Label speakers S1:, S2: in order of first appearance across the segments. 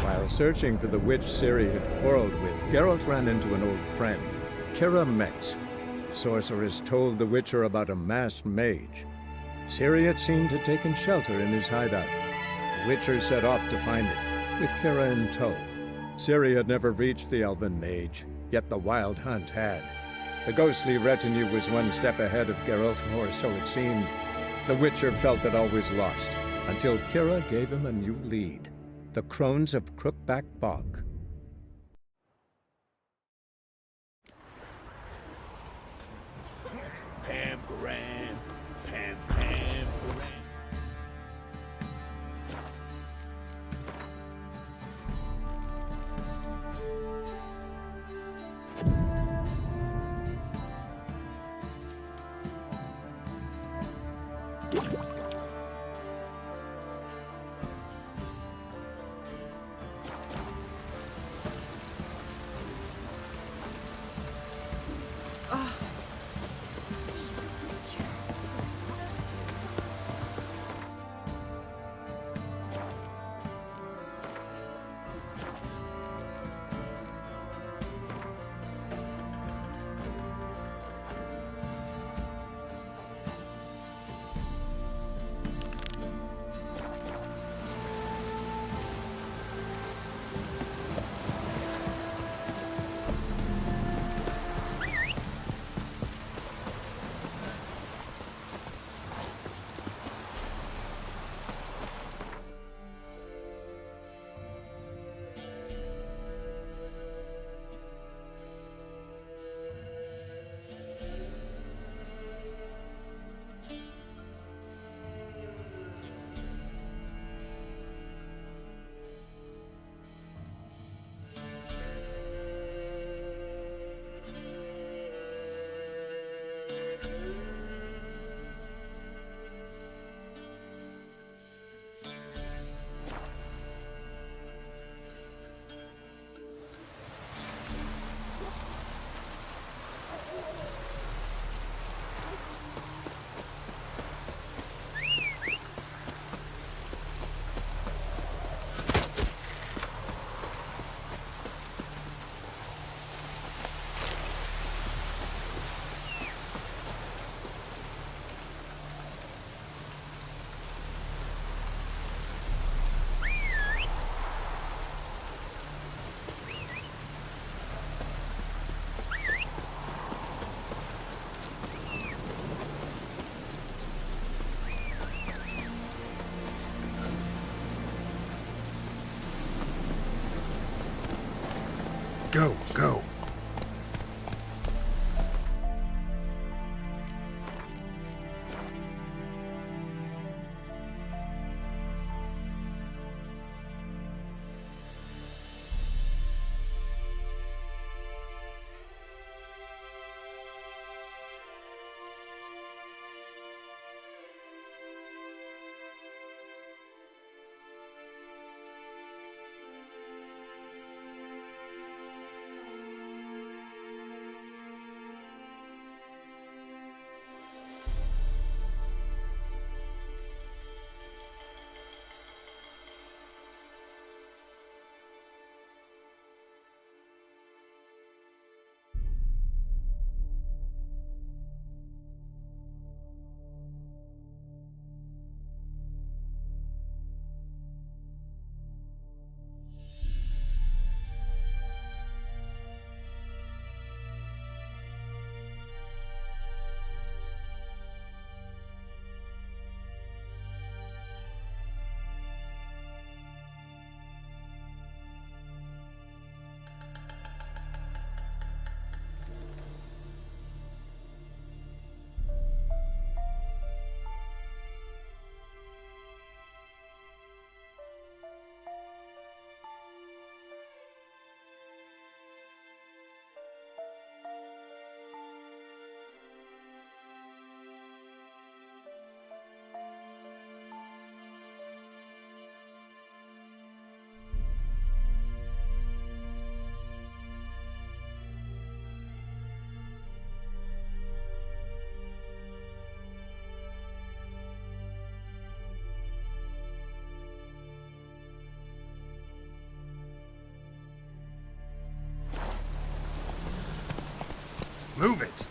S1: While searching for the witch Ciri had quarreled with, Geralt ran into an old friend, Kira Metz. Sorceress told the Witcher about a masked mage. Ciri had seemed to have taken shelter in his hideout. The Witcher set off to find it, with Kira in tow. Ciri had never reached the elven mage, yet the Wild Hunt had. The ghostly retinue was one step ahead of Geralt, or so it seemed. The Witcher felt that all was lost, until Kira gave him a new lead. The Crones of Crookback Bog.
S2: Pam-param, pam-pam-param.
S3: Go, go. Move it!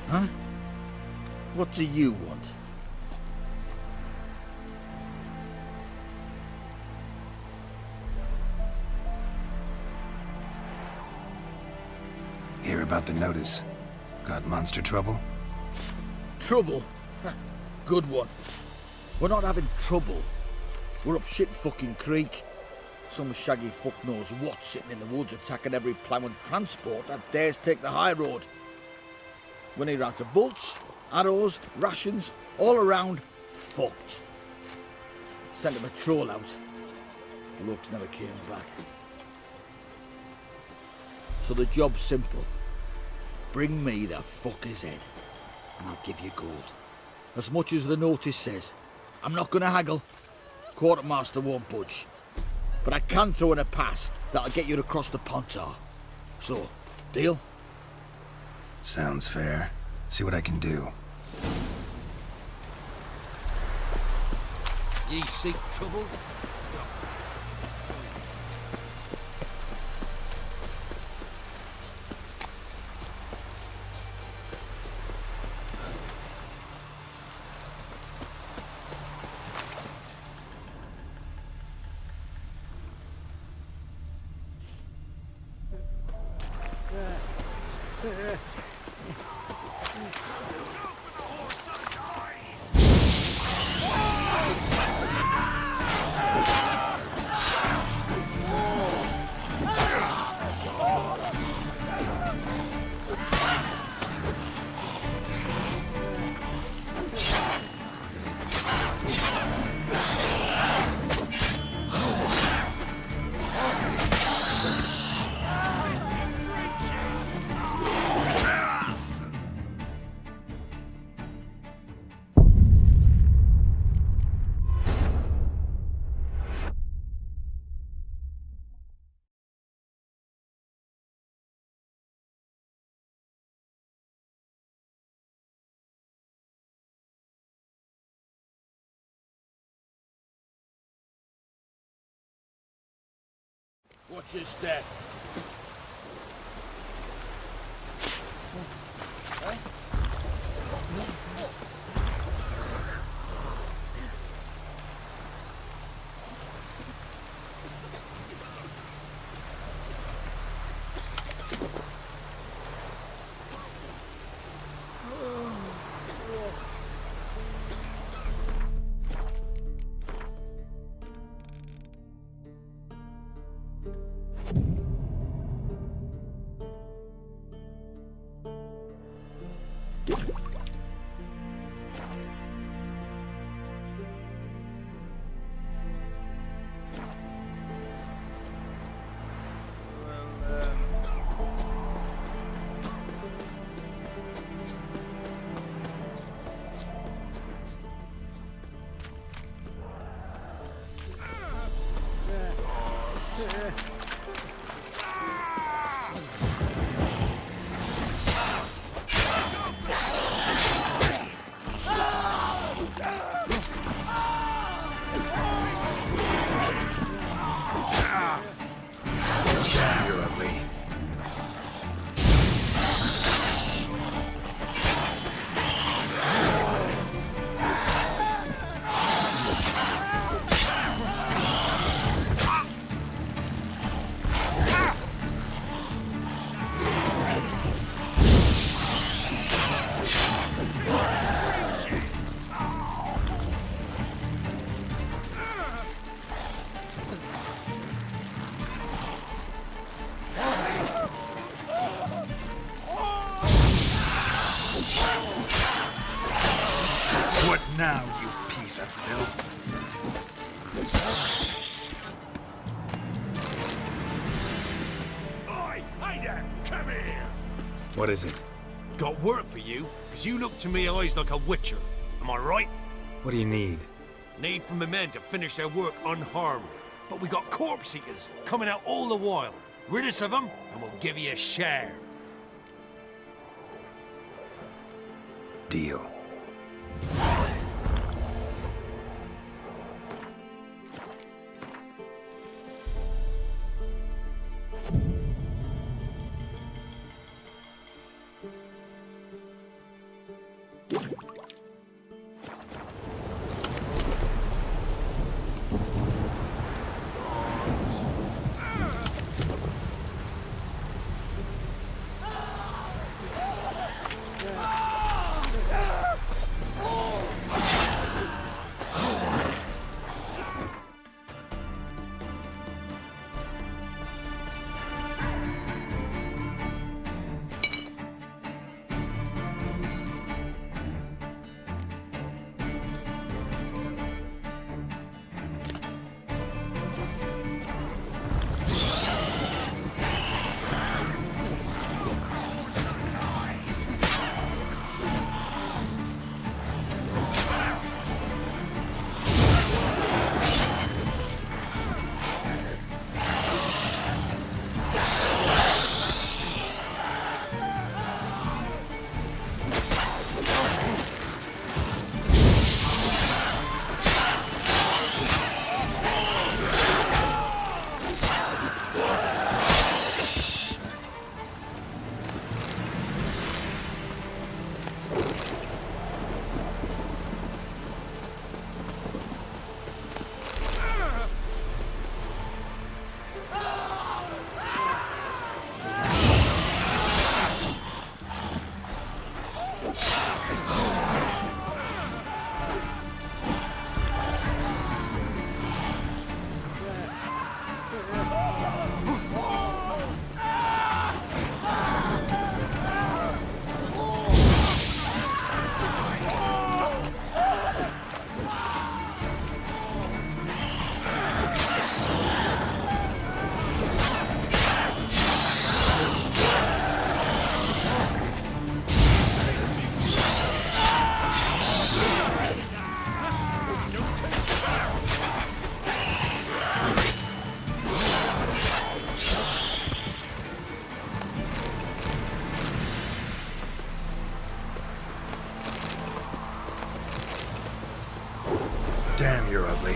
S2: Huh? What do you want?
S3: Hear about the notice. Got monster trouble?
S2: Trouble? Good one. We're not having trouble. We're up shit fucking creek. Some shaggy fuck knows what sitting in the woods attacking every plough and transport that dares take the high road. When he out of bolts, arrows, rations, all around, fucked. Sent a patrol out. Blokes never came back. So the job's simple. Bring me the fucker's head, and I'll give you gold. As much as the notice says. I'm not gonna haggle. Quartermaster won't budge. But I can throw in a pass that'll get you across the Pontar. So, deal?
S3: Sounds fair. See what I can do.
S2: Ye seek trouble? Watch your step.
S3: Now, you piece of filth.
S4: Oi! Hey there! Come here!
S3: What is it?
S4: Got work for you, because you look to me eyes like a witcher. Am I right?
S3: What do you need?
S4: Need for my men to finish their work unharmed. But we got corpse eaters coming out all the while. Rid us of them, and we'll give you a share.
S3: Deal. Damn, you're ugly.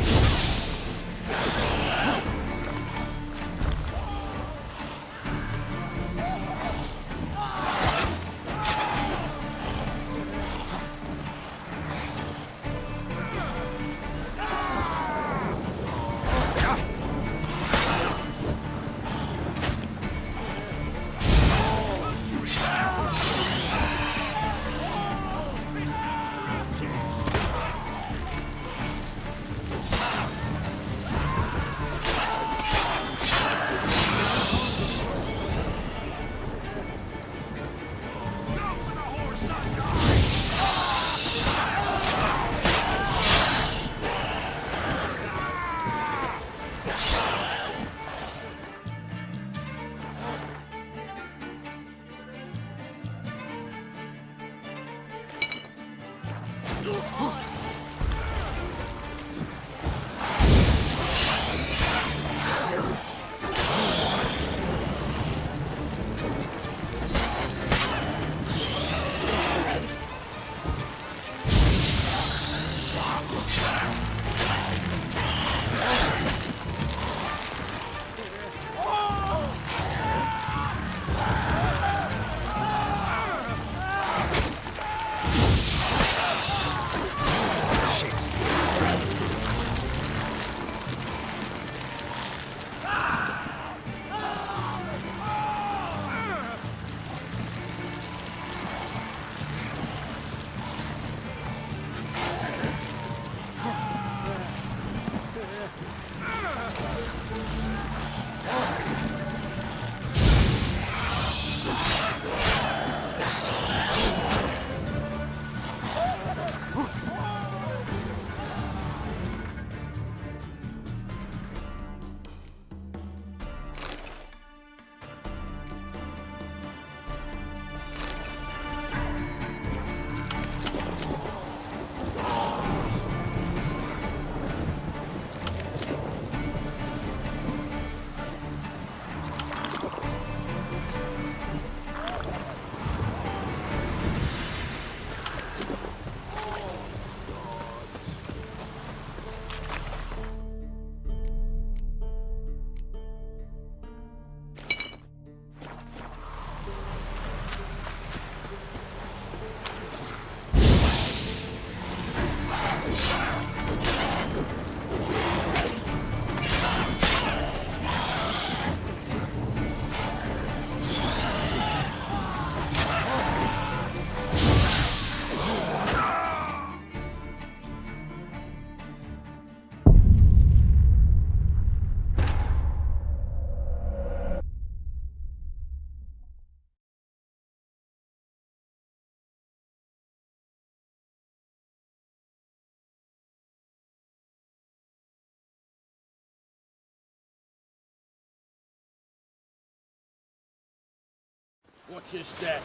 S2: Watch your step.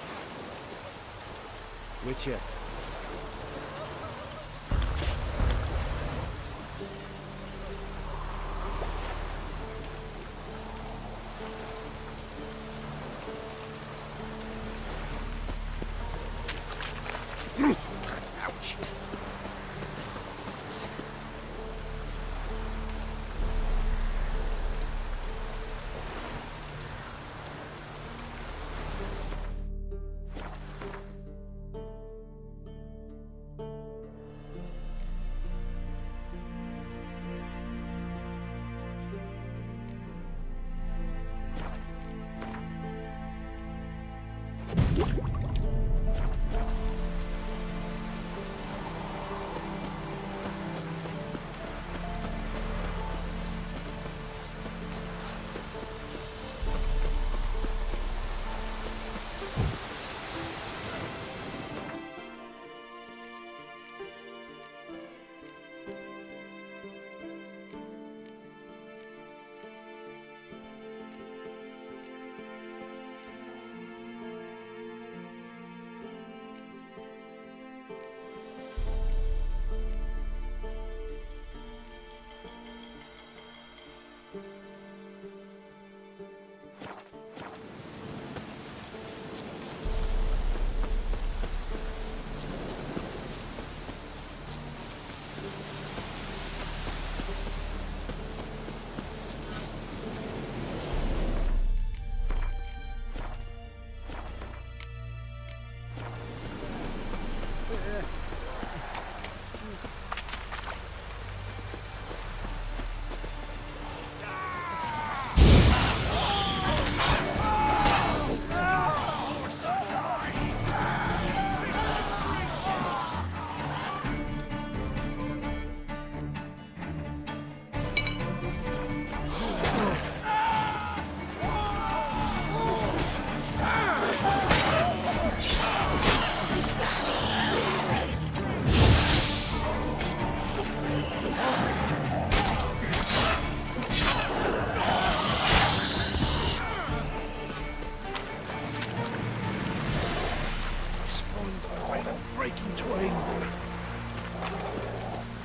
S5: Witcher.
S2: Ouch.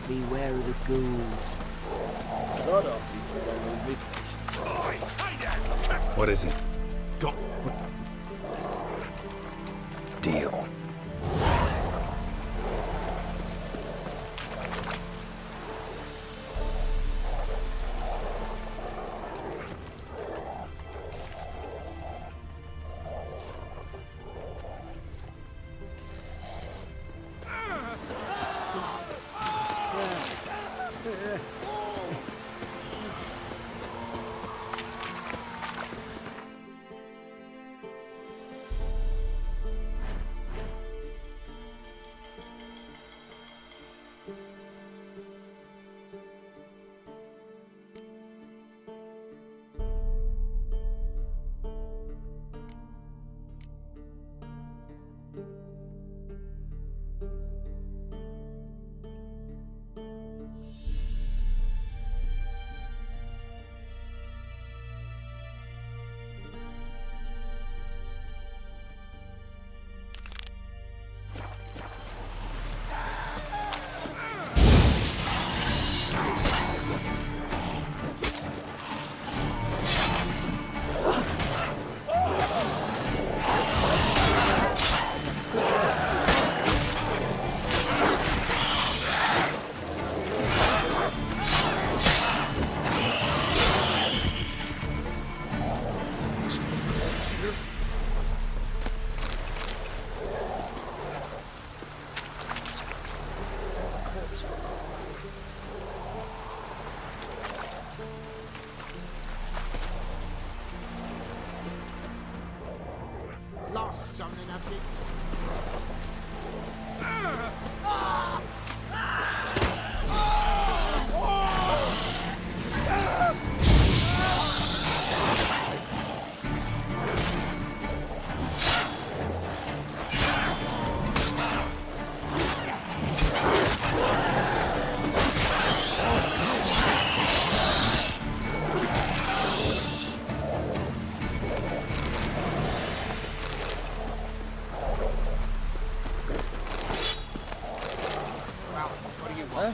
S5: Beware of the ghouls.
S2: That off before I will be.
S3: What is it?
S4: Got
S3: Deal.
S6: Lost something up here.
S2: Huh?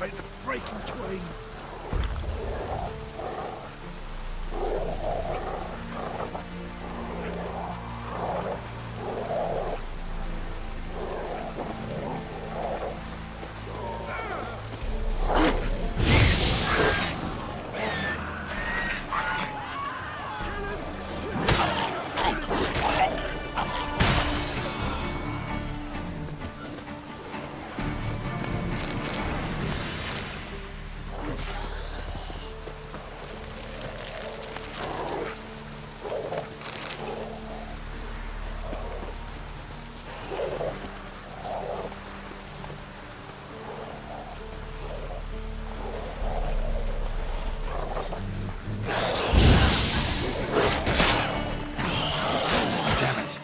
S3: Ready to break in twain. Damn it.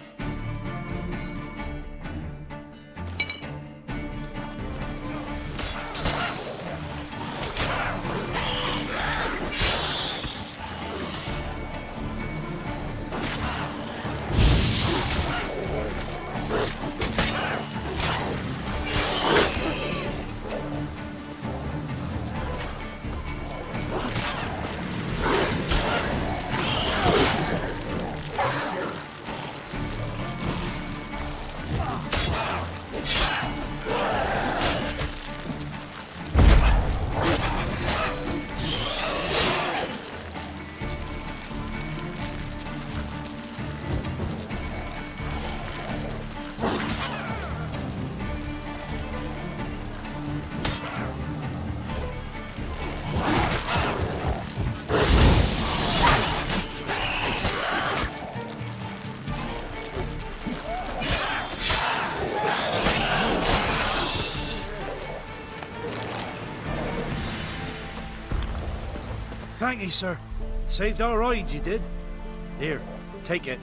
S7: Thank you, sir. Saved our rides, you did. Here, take it.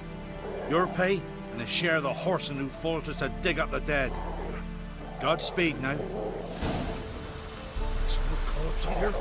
S7: Your pay and a share of the horsing who forced us to dig up the dead. Godspeed now.
S3: Some more corpse here.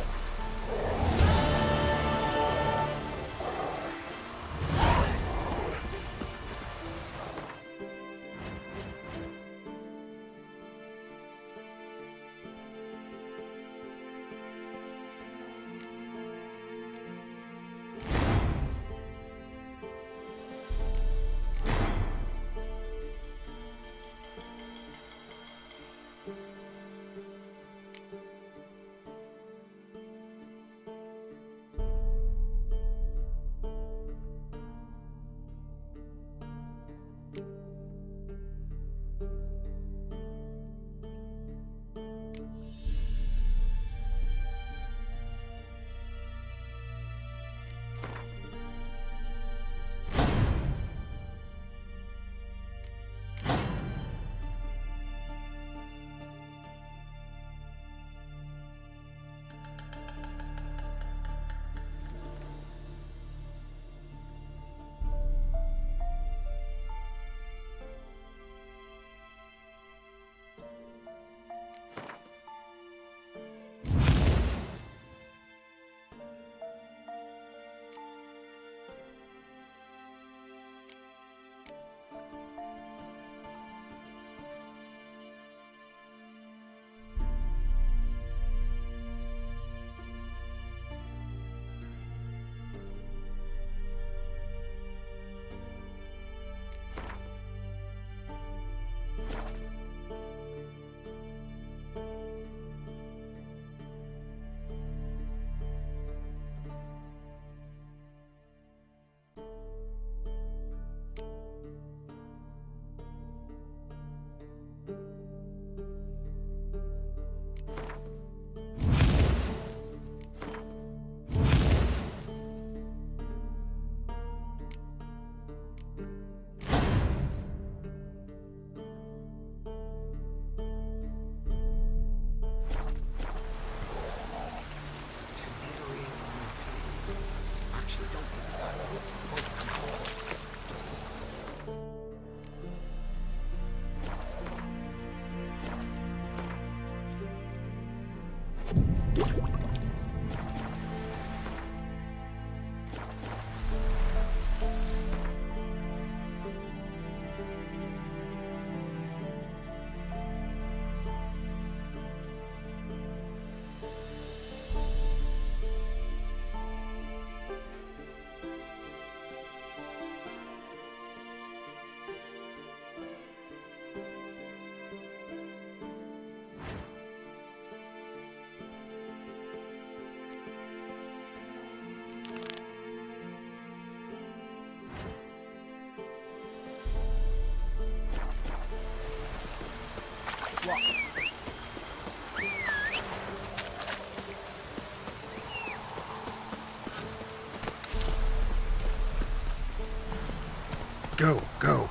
S3: Go, go.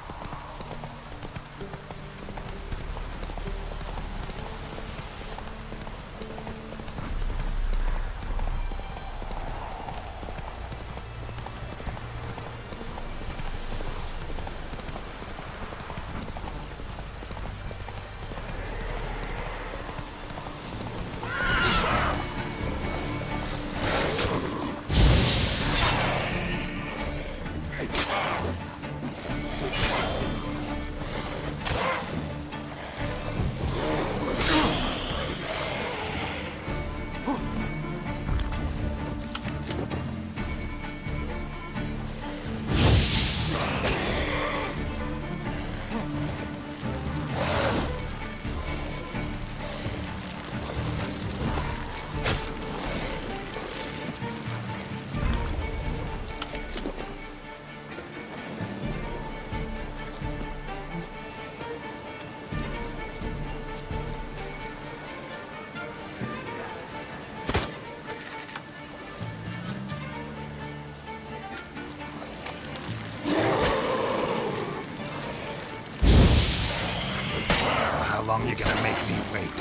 S3: How long you gonna make me wait?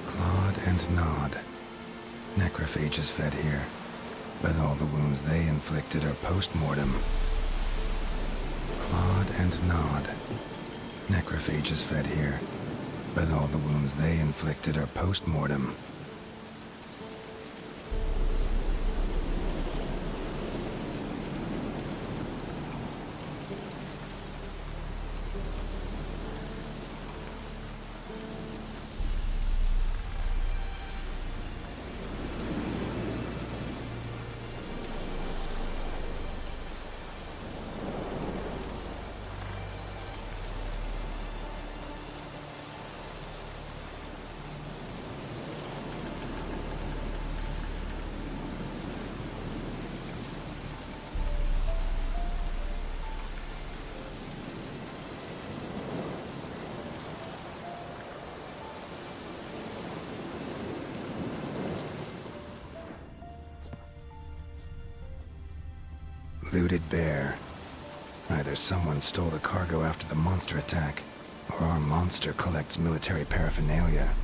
S3: Clawed and gnawed. Necrophages fed here, but all the wounds they inflicted are post-mortem. Clawed and gnawed. Necrophages fed here, but all the wounds they inflicted are post-mortem. Looted bear. Either someone stole the cargo after the monster attack, or our monster collects military paraphernalia.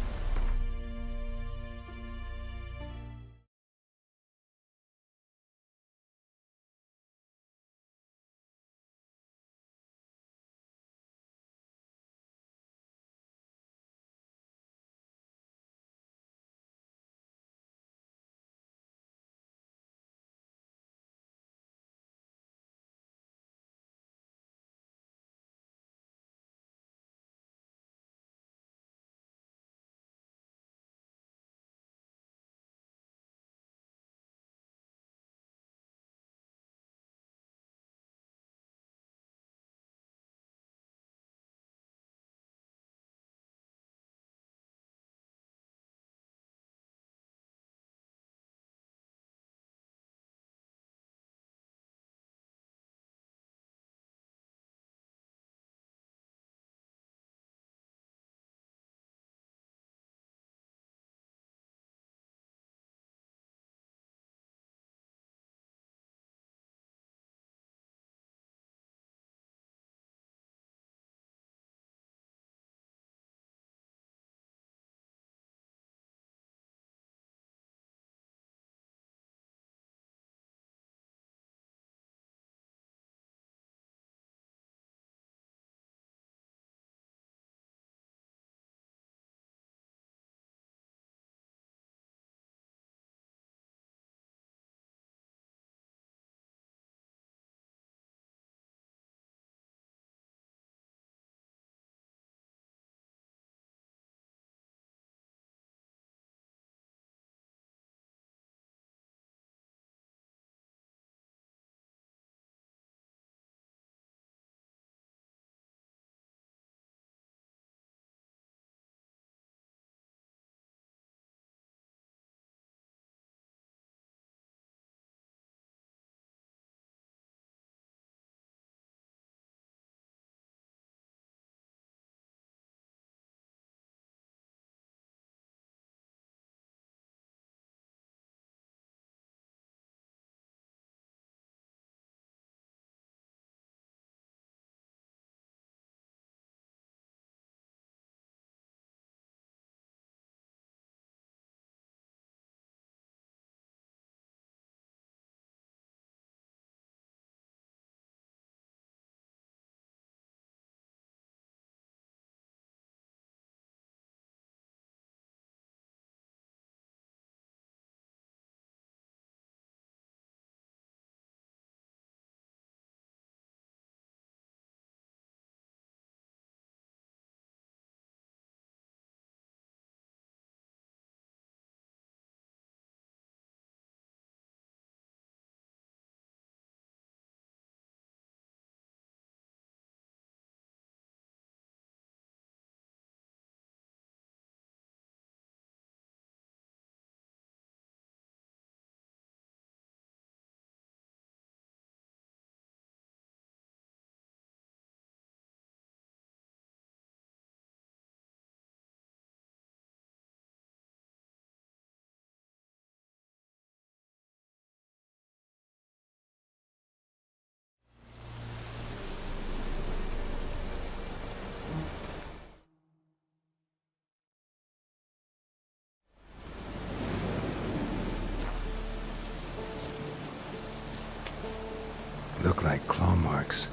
S3: Look like claw marks.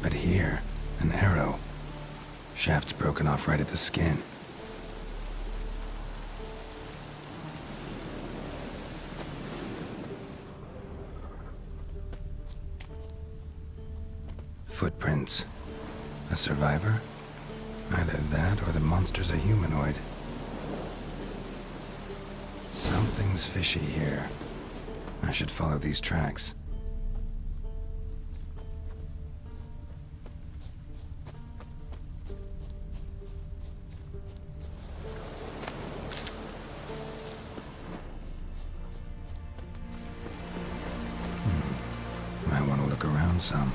S3: But here, an arrow. Shaft's broken off right at the skin. Footprints. A survivor? Either that or the monster's a humanoid. Something's fishy here. I should follow these tracks. Might want to look around some.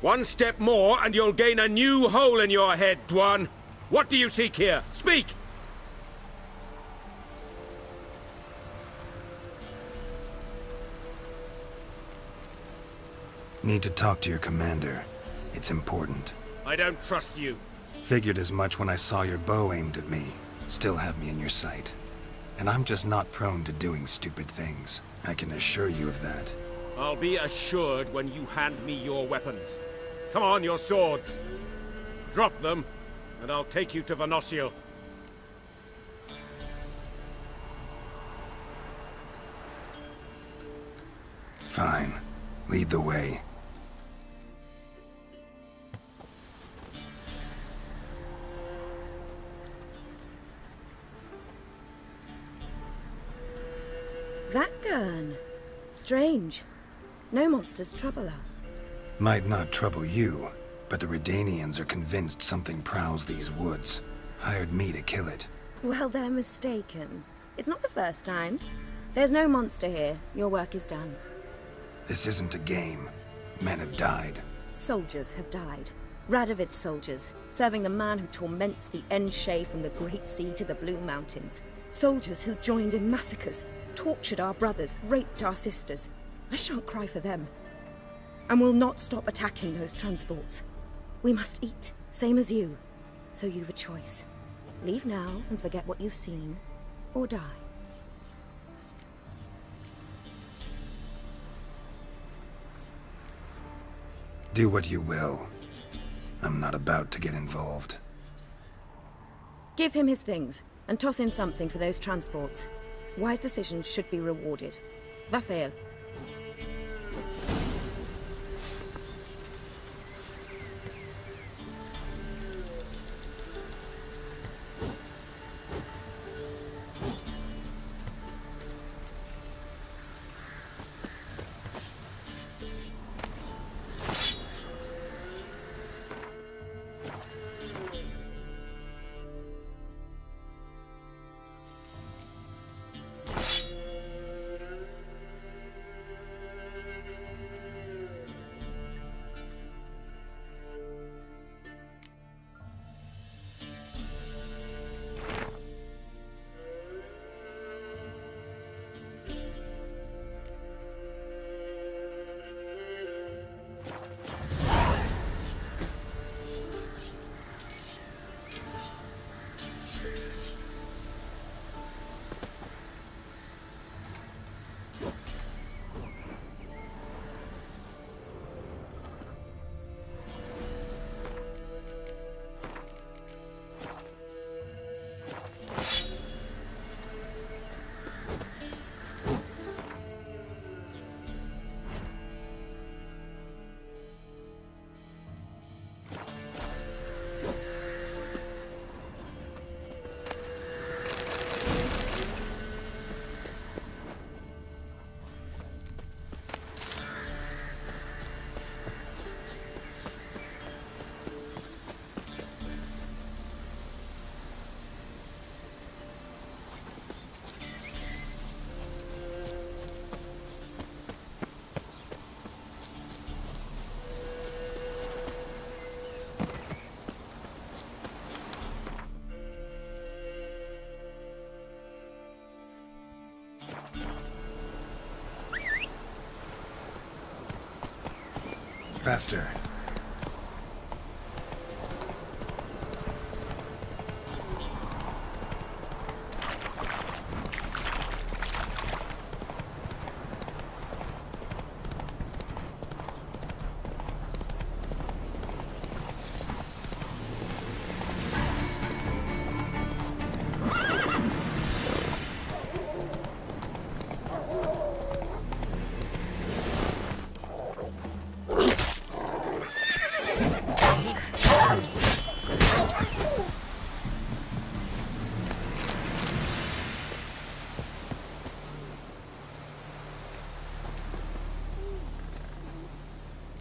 S8: One step more and you'll gain a new hole in your head, Dwan. What do you seek here? Speak!
S3: Need to talk to your commander. It's important.
S8: I don't trust you.
S3: Figured as much when I saw your bow aimed at me. Still have me in your sight. And I'm just not prone to doing stupid things. I can assure you of that.
S8: I'll be assured when you hand me your weapons. Come on, your swords. Drop them, and I'll take you to Venosio.
S3: Fine. Lead the way.
S9: That gun. Strange. No monsters trouble us.
S3: Might not trouble you, but the Redanians are convinced something prowls these woods. Hired me to kill it.
S9: Well, they're mistaken. It's not the first time. There's no monster here. Your work is done.
S3: This isn't a game. Men have died.
S9: Soldiers have died. Radovid's soldiers, serving the man who torments the Enshe from the Great Sea to the Blue Mountains. Soldiers who joined in massacres, tortured our brothers, raped our sisters. I shan't cry for them. And will not stop attacking those transports. We must eat, same as you. So you've a choice. Leave now and forget what you've seen, or die.
S3: Do what you will. I'm not about to get involved.
S9: Give him his things, and toss in something for those transports. Wise decisions should be rewarded. Vafael.
S3: Faster.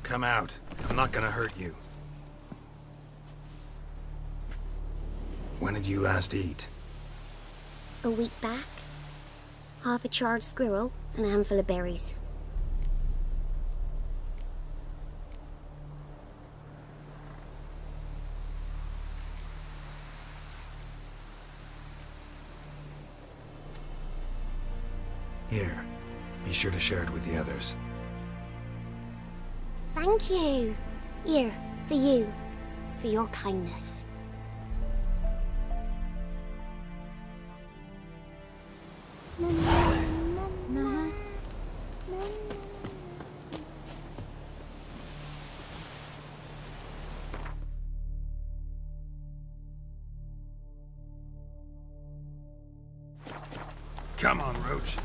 S3: Come out. I'm not gonna hurt you. When did you last eat?
S10: A week back. Half a charred squirrel and a handful of berries.
S3: Here. Be sure to share it with the others.
S10: Thank you. Here, for you. For your kindness.
S3: Come on, Roach.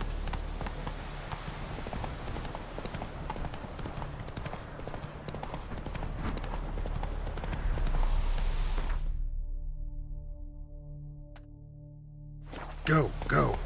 S3: Go, go.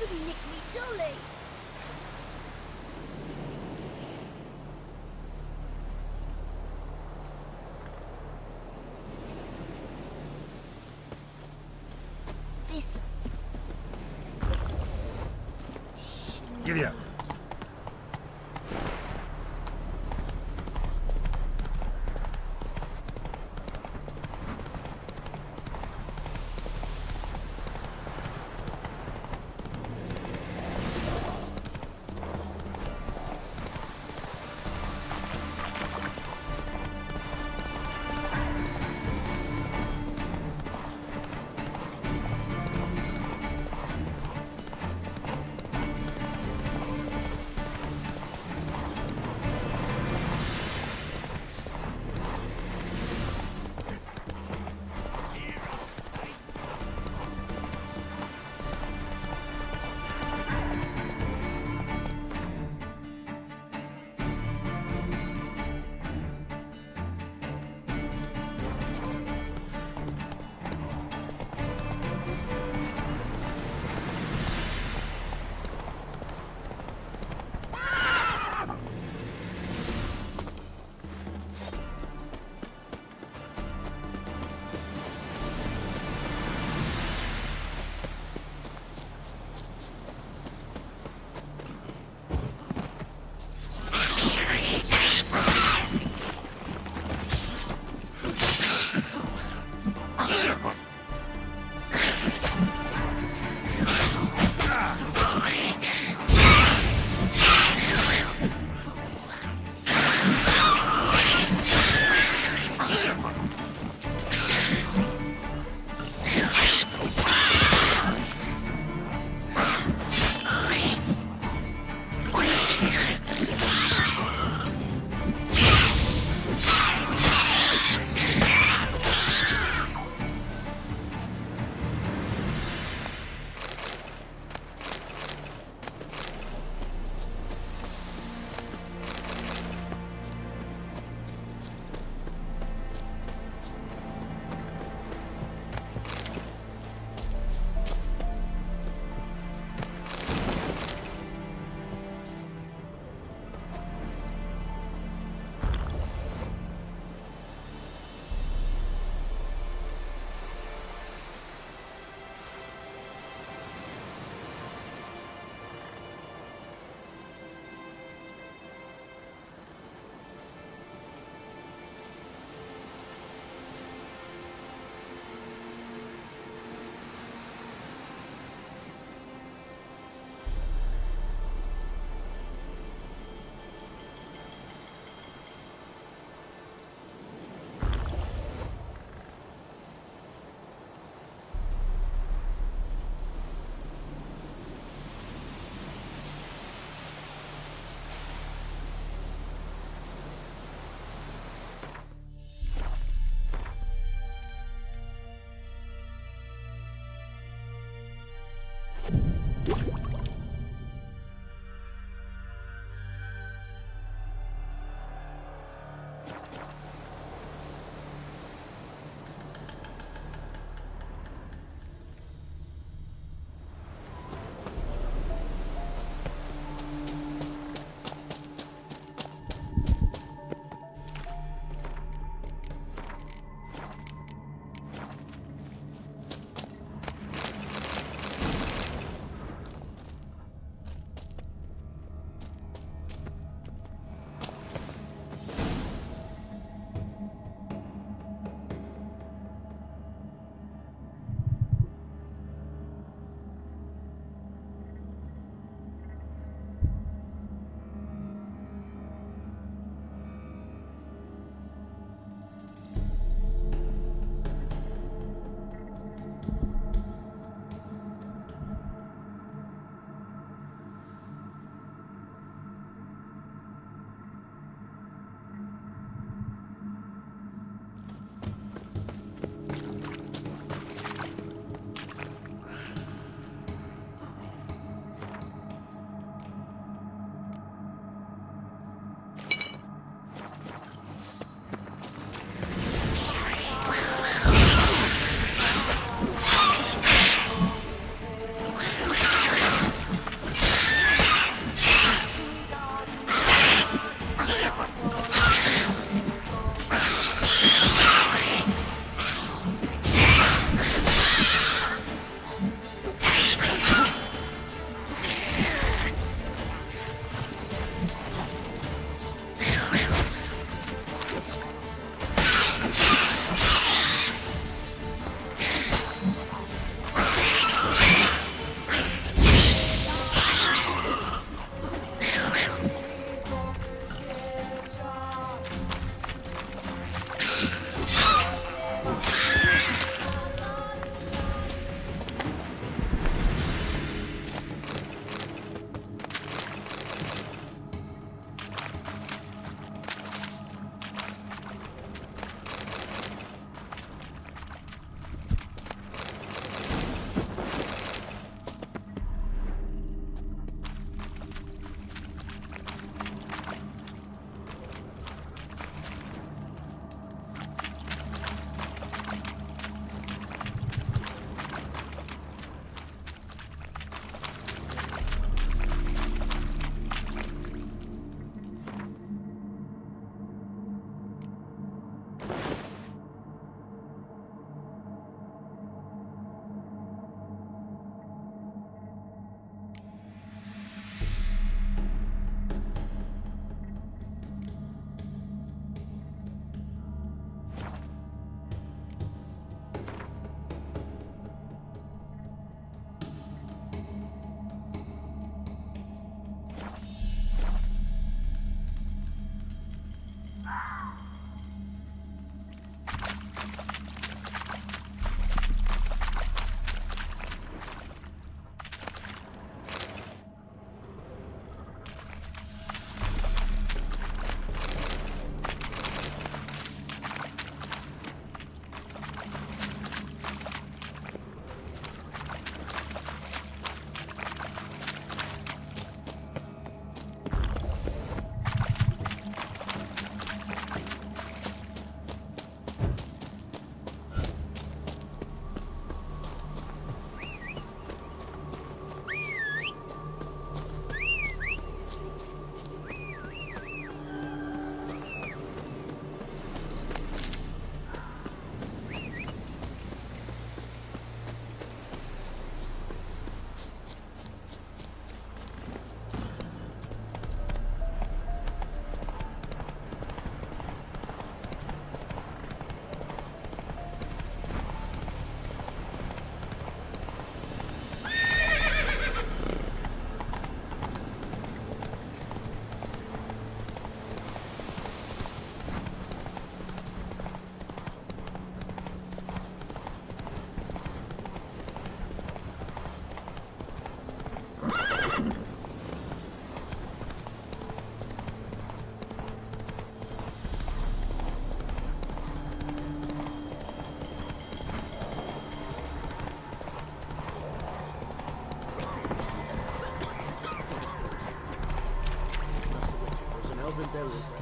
S10: Somebody nicked me dolly. Thistle.
S3: Giddy up.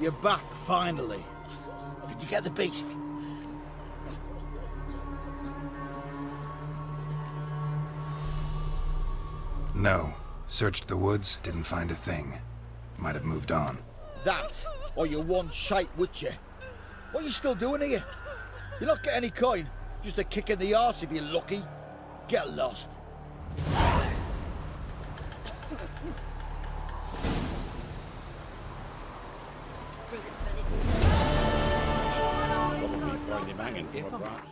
S2: You're back, finally. Did you get the beast?
S3: No. Searched the woods, didn't find a thing. Might have moved on.
S2: That, or you're one shite witcher. What are you still doing here? You're not getting any coin. Just a kick in the arse if you're lucky. Get lost.
S7: Probably find him hanging from a branch.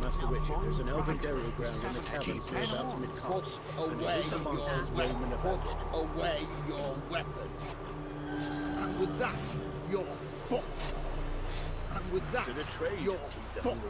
S6: Master Witcher, there's an elven burial ground in the caverns nearabouts mid-coast.
S2: Put away your weapon. And with that, you're fucked. And with that, you're fucked.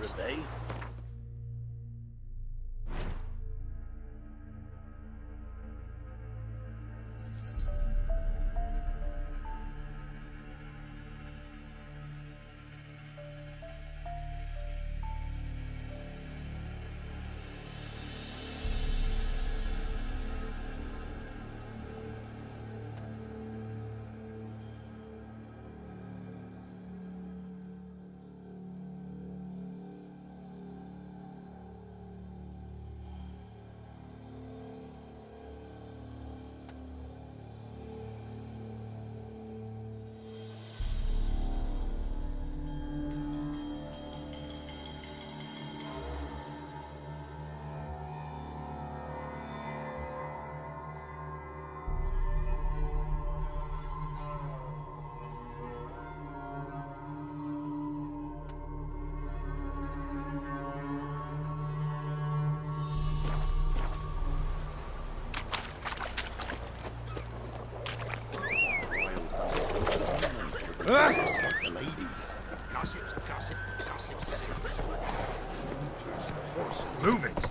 S6: The ladies. Gossip.
S3: Move it!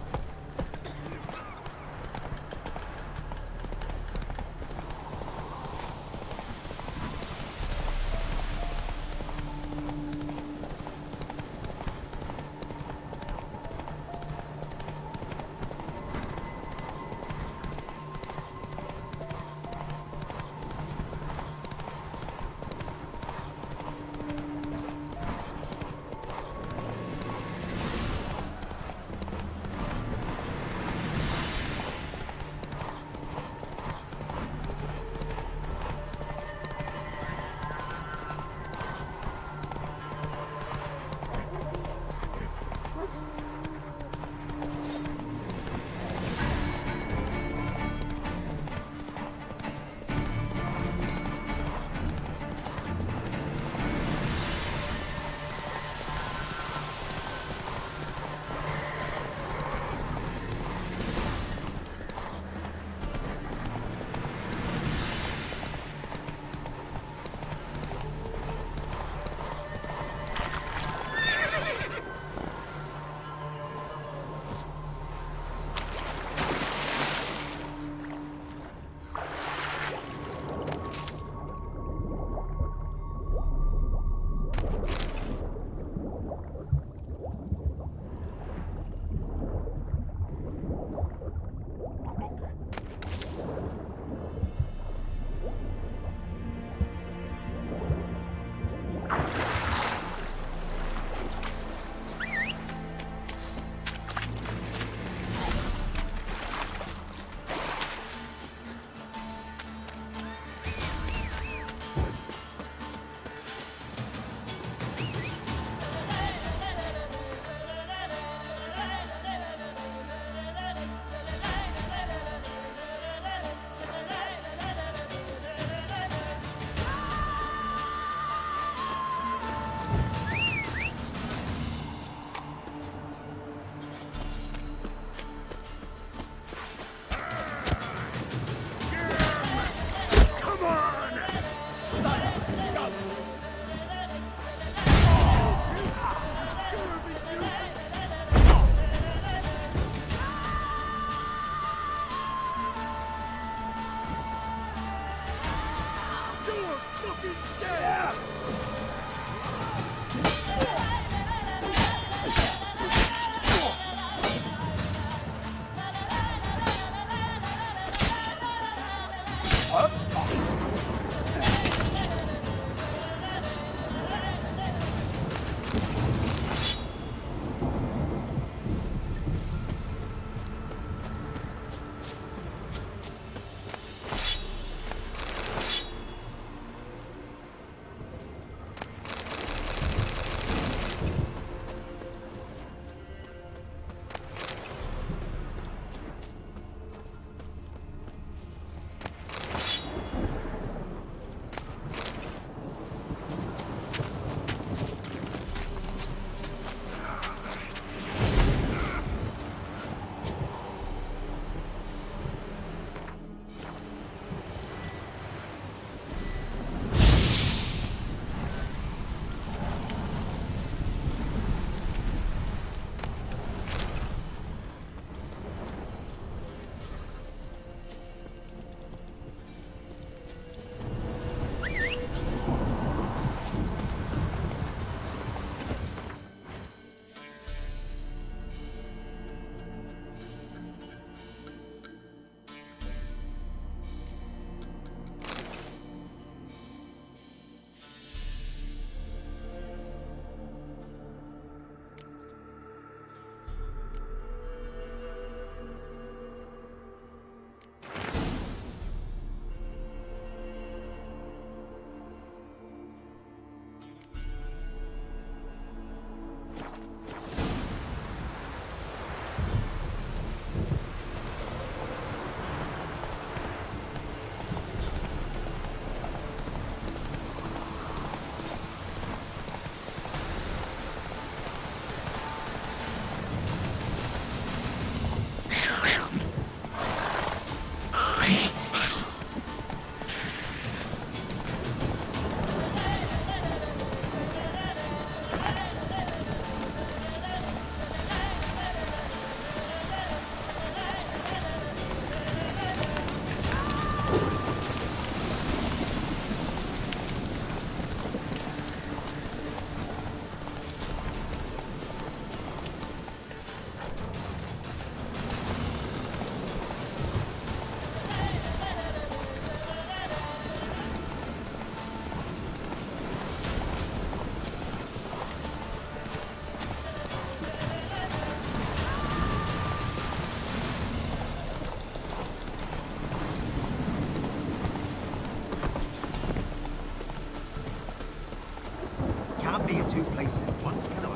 S3: two places at once, can I?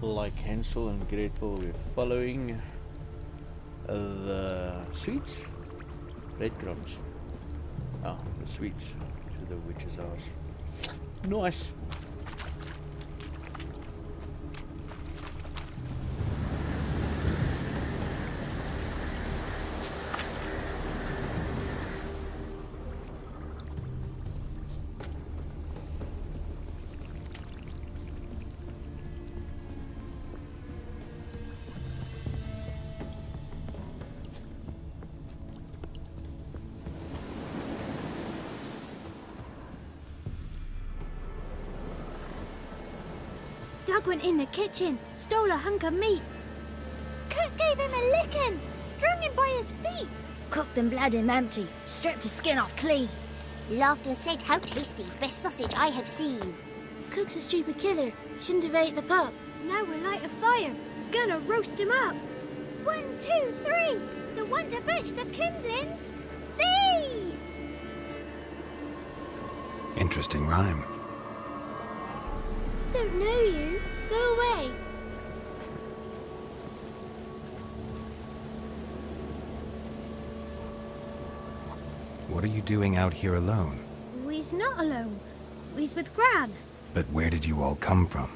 S6: Like Hansel and Gretel, we're following the sweets, breadcrumbs. Oh, the sweets to the witch's house. Nice.
S10: Doug went in the kitchen, stole a hunk of meat. Cook gave him a licking, strung him by his feet.
S11: Cooked and bled him empty, stripped his skin off clean.
S10: Laughed and said, "How tasty, best sausage I have seen." Cook's a stupid killer, shouldn't have ate the pup. Now we'll light a fire, gonna roast him up. 1, 2, 3, the one to fetch the kindlings, thee!
S3: Interesting rhyme.
S10: Don't know you, go away.
S3: What are you doing out here alone?
S10: We's not alone, we's with Gran.
S3: But where did you all come from?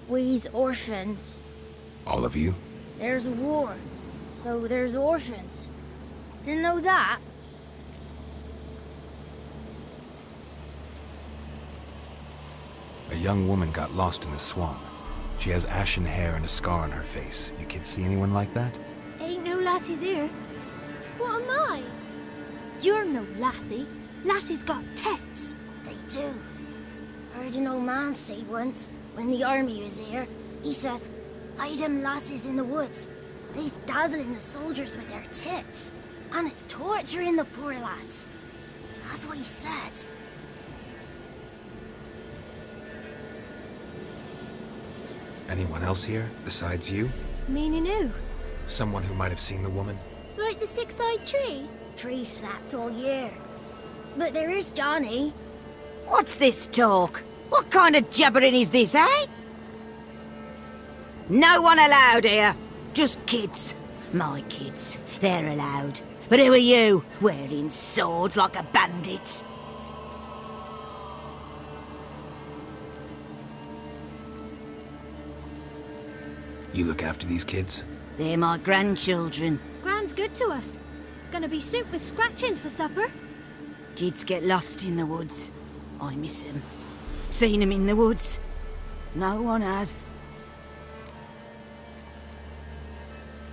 S11: We's orphans.
S3: All of you?
S11: There's a war, so there's orphans. Didn't know that?
S3: A young woman got lost in the swamp. She has ashen hair and a scar on her face. You kids see anyone like that?
S10: Ain't no lassies here. What am I? You're no lassie. Lassie's got tits.
S11: They do. Heard an old man say once, when the army was here. He says, hide them lasses in the woods. They's dazzling the soldiers with their tits. And it's torturing the poor lads. That's what he said.
S3: Anyone else here, besides you?
S10: Meaning who?
S3: Someone who might have seen the woman?
S10: Like the six-eyed tree?
S11: Tree snapped all year. But there is Johnny.
S5: What's this talk? What kind of jabbering is this, eh? No one allowed here. Just kids. My kids. They're allowed. But who are you, wearing swords like a bandit?
S3: You look after these kids?
S5: They're my grandchildren.
S10: Gran's good to us. Gonna be soup with scratchings for supper.
S5: Kids get lost in the woods. I miss them. Seen them in the woods. No one has.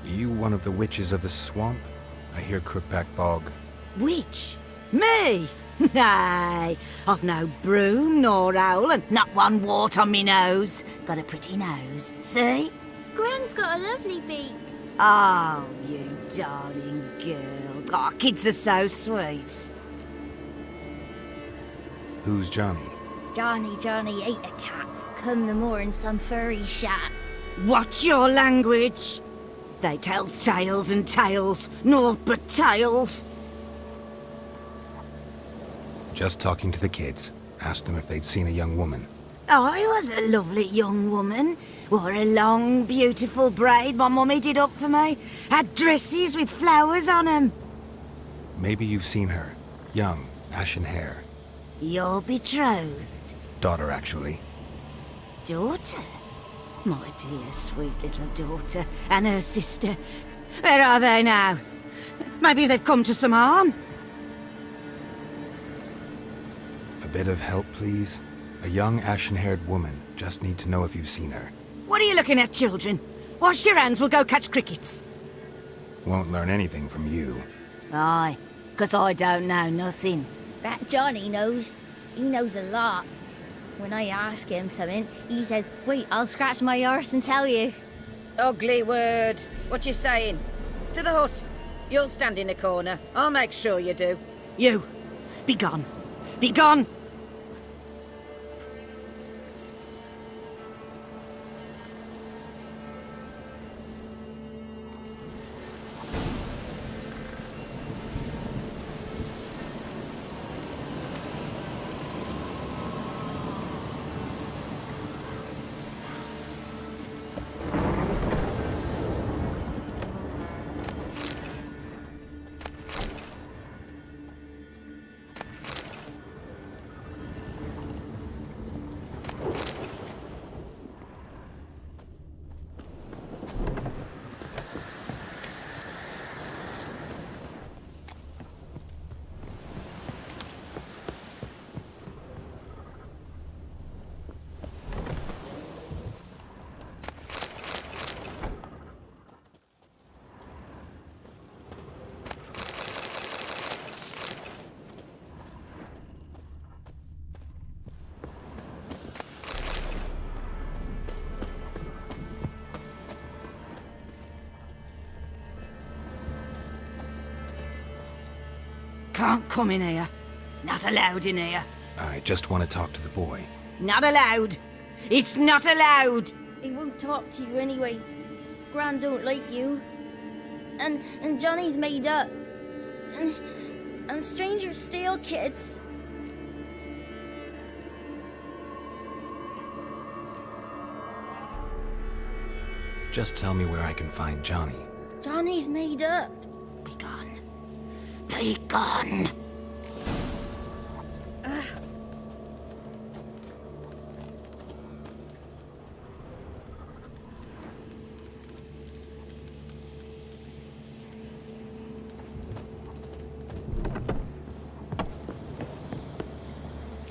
S3: You one of the witches of the swamp? I hear Crookback Bog.
S5: Witch? Me? Nay, I've no broom nor owl and not one wart on me nose. Got a pretty nose, see?
S10: Gran's got a lovely beak.
S5: Oh, you darling girl. Oh, kids are so sweet.
S3: Who's Johnny?
S11: Johnny ate a cat. Come the more in some furry shat.
S5: Watch your language. They tells tales and tales, naught but tales.
S3: Just talking to the kids. Asked them if they'd seen a young woman.
S5: I was a lovely young woman. Wore a long, beautiful braid my mummy did up for me. Had dresses with flowers on 'em.
S3: Maybe you've seen her. Young, ashen hair.
S5: You're betrothed.
S3: Daughter, actually.
S5: Daughter? My dear, sweet little daughter and her sister. Where are they now? Maybe they've come to some harm?
S3: A bit of help, please? A young, ashen-haired woman. Just need to know if you've seen her.
S5: What are you looking at, children? Wash your hands, we'll go catch crickets.
S3: Won't learn anything from you.
S5: Aye, 'cause I don't know nothing.
S11: That Johnny knows. He knows a lot. When I ask him something, he says, wait, I'll scratch my arse and tell you.
S5: Ugly word. What you saying? To the hut. You'll stand in a corner. I'll make sure you do. You, be gone. Be gone! Can't come in here. Not allowed in here.
S3: I just want to talk to the boy.
S5: Not allowed. It's not allowed.
S11: He won't talk to you anyway. Gran don't like you. And Johnny's made up. And strangers steal kids.
S3: Just tell me where I can find Johnny.
S11: Johnny's made up.
S5: Be gone. Be gone.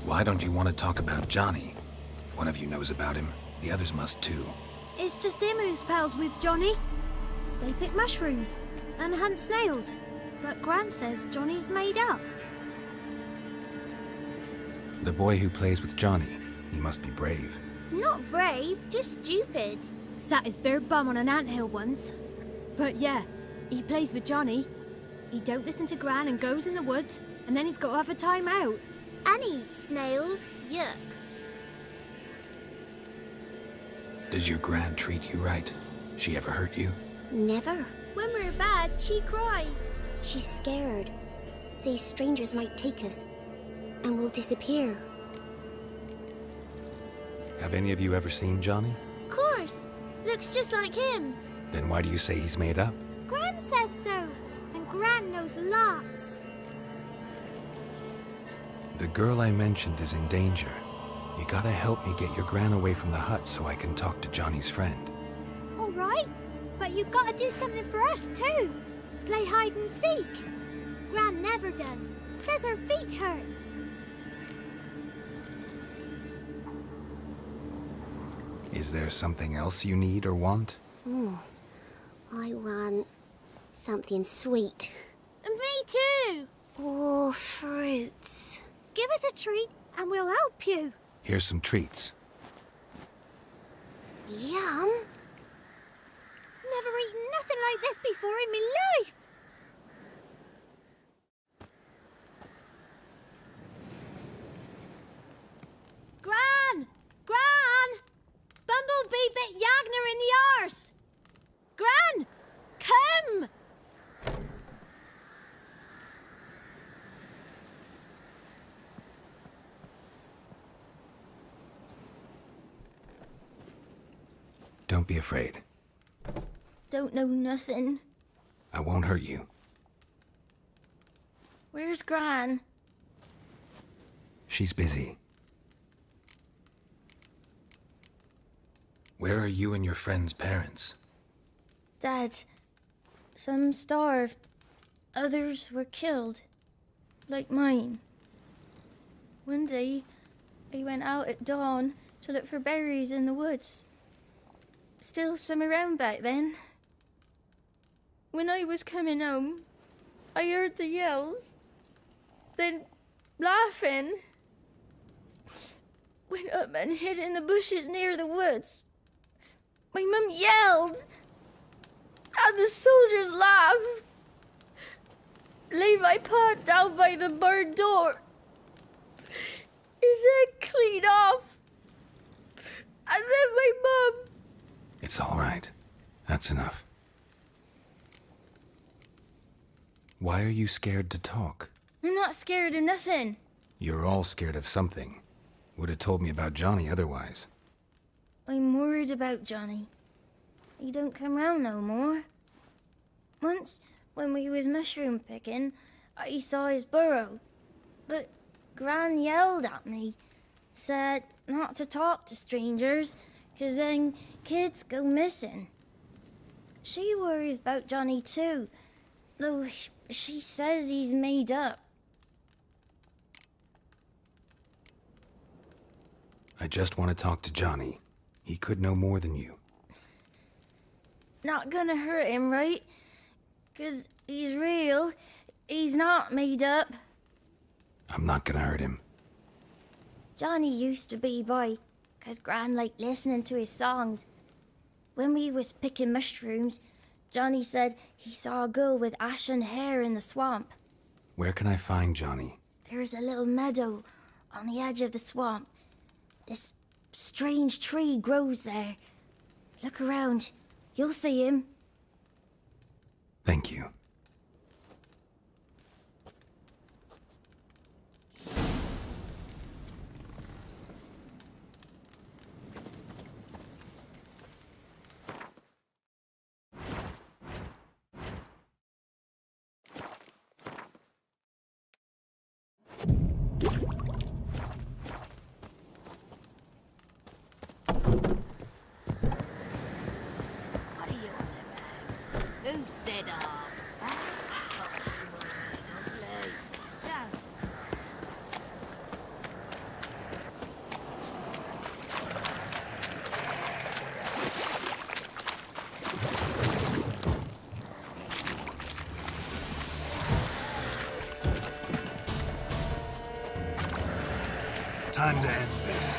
S3: Why don't you want to talk about Johnny? One of you knows about him. The others must too.
S10: It's just him who's pals with Johnny. They pick mushrooms and hunt snails. But Gran says Johnny's made up.
S3: The boy who plays with Johnny. He must be brave.
S10: Not brave, just stupid.
S12: Sat his bare bum on an anthill once. But yeah, he plays with Johnny. He don't listen to Gran and goes in the woods, and then he's got to have a time out.
S10: And he eats snails. Yuck.
S3: Does your Gran treat you right? She ever hurt you?
S11: Never.
S10: When we're bad, she cries.
S11: She's scared. Says strangers might take us, and we'll disappear.
S3: Have any of you ever seen Johnny?
S10: Of course. Looks just like him.
S3: Then why do you say he's made up?
S10: Gran says so. And Gran knows lots.
S3: The girl I mentioned is in danger. You gotta help me get your Gran away from the hut so I can talk to Johnny's friend.
S10: All right. But you've got to do something for us, too. Play hide and seek. Gran never does. Says her feet hurt.
S3: Is there something else you need or want?
S11: I want something sweet.
S10: And me too.
S11: Oh, fruits.
S10: Give us a treat and we'll help you.
S3: Here's some treats.
S11: Yum.
S10: Never eaten nothing like this before in my life. Gran! Gran! Bumblebee bit Yagner in the arse! Gran! Come!
S3: Don't be afraid.
S12: Don't know nothing.
S3: I won't hurt you.
S12: Where's Gran?
S3: She's busy. Where are you and your friend's parents?
S12: Dad. Some starved. Others were killed. Like mine. One day, I went out at dawn to look for berries in the woods. Still some around back then. When I was coming home, I heard the yells. Then, laughing. Went up and hid in the bushes near the woods. My mum yelled. And the soldiers laughed. Laid my pa down by the barn door. His head clean off. And then my mum.
S3: It's all right. That's enough. Why are you scared to talk?
S12: I'm not scared of nothing.
S3: You're all scared of something. Would have told me about Johnny otherwise.
S12: I'm worried about Johnny. He don't come round no more. Once, when we was mushroom picking, I saw his burrow. But Gran yelled at me, said not to talk to strangers, 'cause then kids go missing. She worries about Johnny too, though she says he's made up.
S3: I just want to talk to Johnny. He could know more than you.
S12: Not gonna hurt him, right? 'Cause he's real. He's not made up.
S3: I'm not gonna hurt him.
S12: Johnny used to be by, 'cause Gran liked listening to his songs. When we was picking mushrooms, Johnny said he saw a girl with ashen hair in the swamp.
S3: Where can I find Johnny?
S12: There's a little meadow on the edge of the swamp. This strange tree grows there. Look around. You'll see him.
S3: Thank you.
S5: What are you on about? Who said arse?
S3: Time to end this.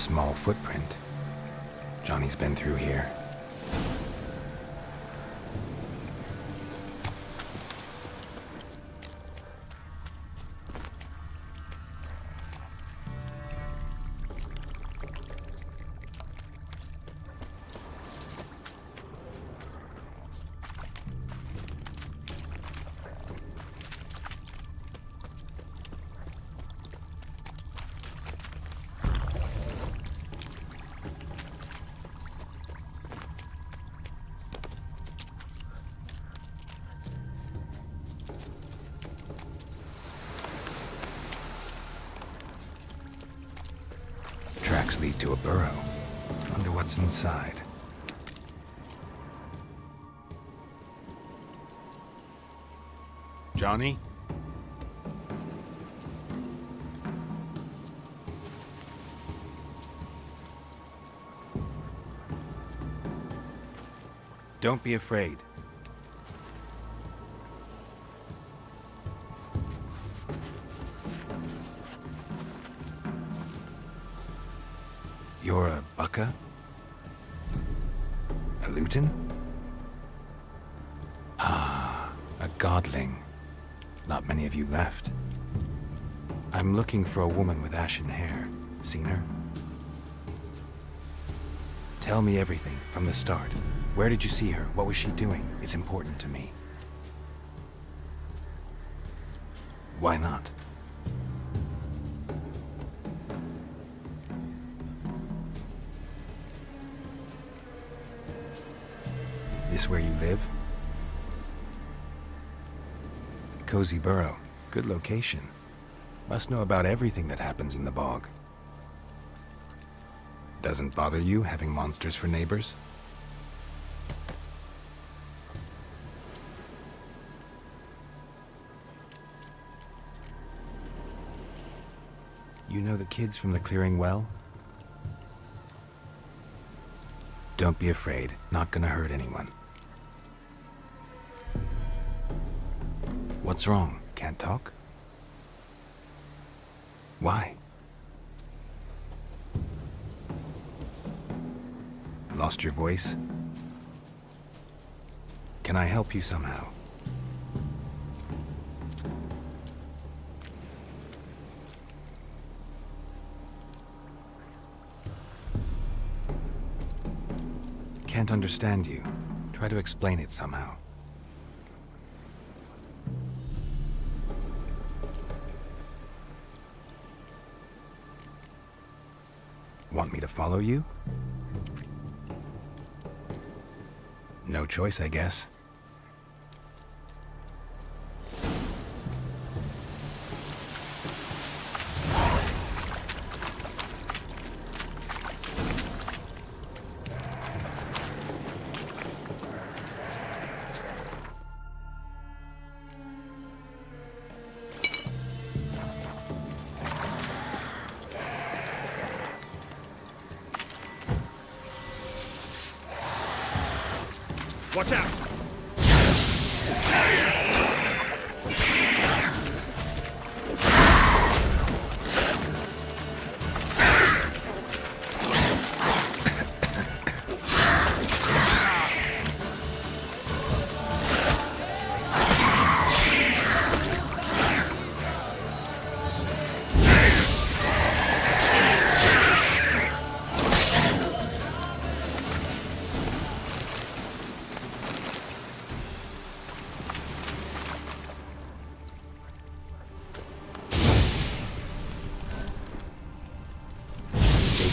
S3: small footprint. Johnny's been through here. Tracks lead to a burrow. Wonder what's inside. Johnny? Don't be afraid. You're a Bukka? A Luton? Ah, a godling. Not many of you left. I'm looking for a woman with ashen hair. Seen her? Tell me everything from the start. Where did you see her? What was she doing? It's important to me. Why not? This where you live? Cozy Burrow. Good location. Must know about everything that happens in the bog. Doesn't bother you having monsters for neighbors? You know the kids from the clearing well? Don't be afraid. Not gonna hurt anyone. What's wrong? Can't talk? Why? Lost your voice? Can I help you somehow? Can't understand you. Try to explain it somehow. Want me to follow you? No choice, I guess.
S8: Watch out!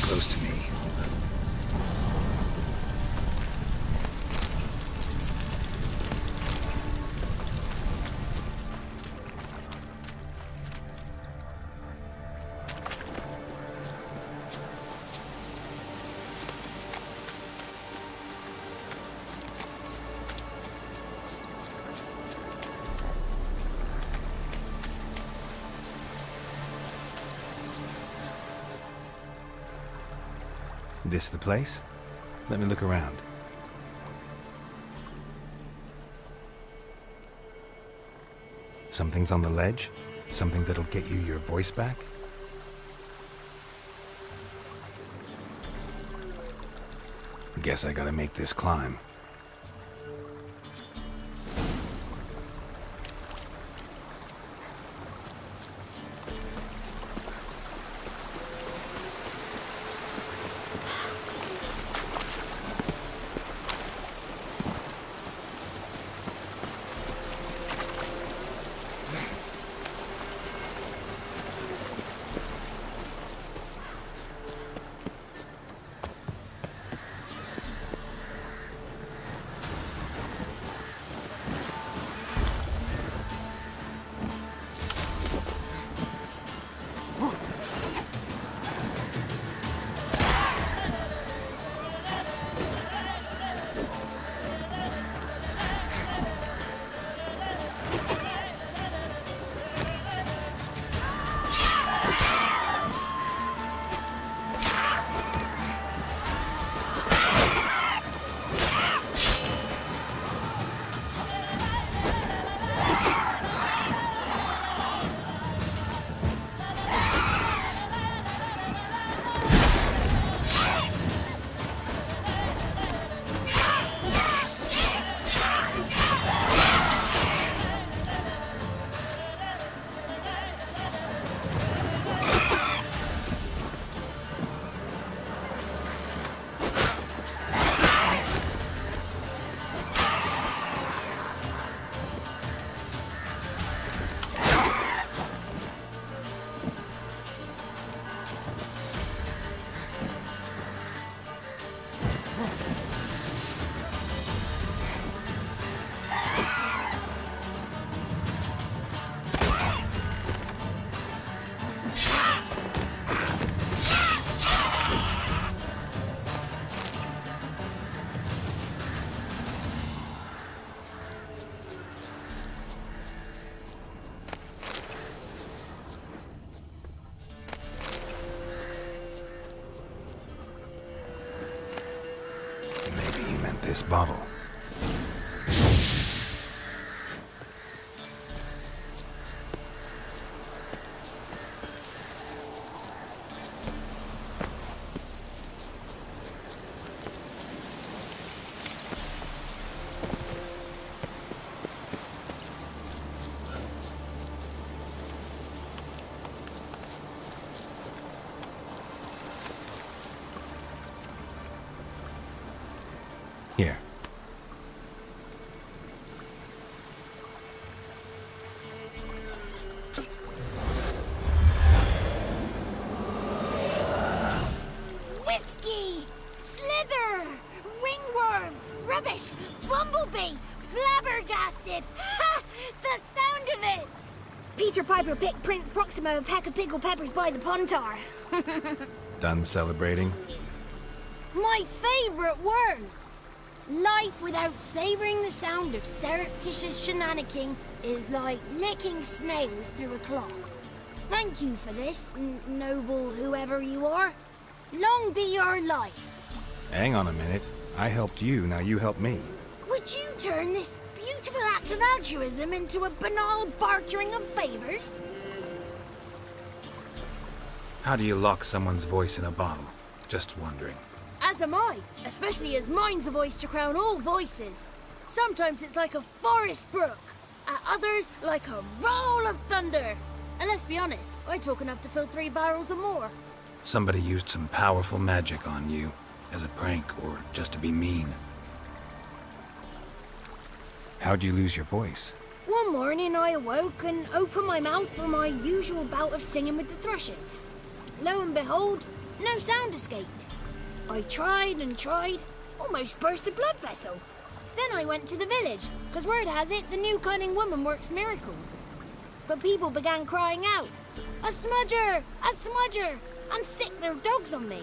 S3: Close to me. This the place? Let me look around. Something's on the ledge? Something that'll get you your voice back? Guess I gotta make this climb. This bottle. Here.
S10: Whiskey! Slither! Ringworm! Rubbish! Bumblebee! Flabbergasted! Ha! The sound of it!
S11: Peter Piper picked Prince Proximo a peck of pickled peppers by the Pontar.
S3: Done celebrating?
S10: My favourite words! Life without savouring the sound of surreptitious shenanigans is like licking snails through a cloth. Thank you for this, noble whoever you are. Long be your life.
S3: Hang on a minute. I helped you, now you help me.
S10: Would you turn this beautiful act of altruism into a banal bartering of favours?
S3: How do you lock someone's voice in a bottle? Just wondering.
S10: As am I, especially as mine's a voice to crown all voices. Sometimes it's like a forest brook, at others like a roll of thunder. And let's be honest, I talk enough to fill 3 barrels or more.
S3: Somebody used some powerful magic on you, as a prank or just to be mean. How'd you lose your voice?
S10: One morning I awoke and opened my mouth for my usual bout of singing with the thrushes. Lo and behold, no sound escaped. I tried and tried, almost burst a blood vessel. Then I went to the village, because word has it the new cunning woman works miracles. But people began crying out, "A smudger! A smudger!" and sick their dogs on me.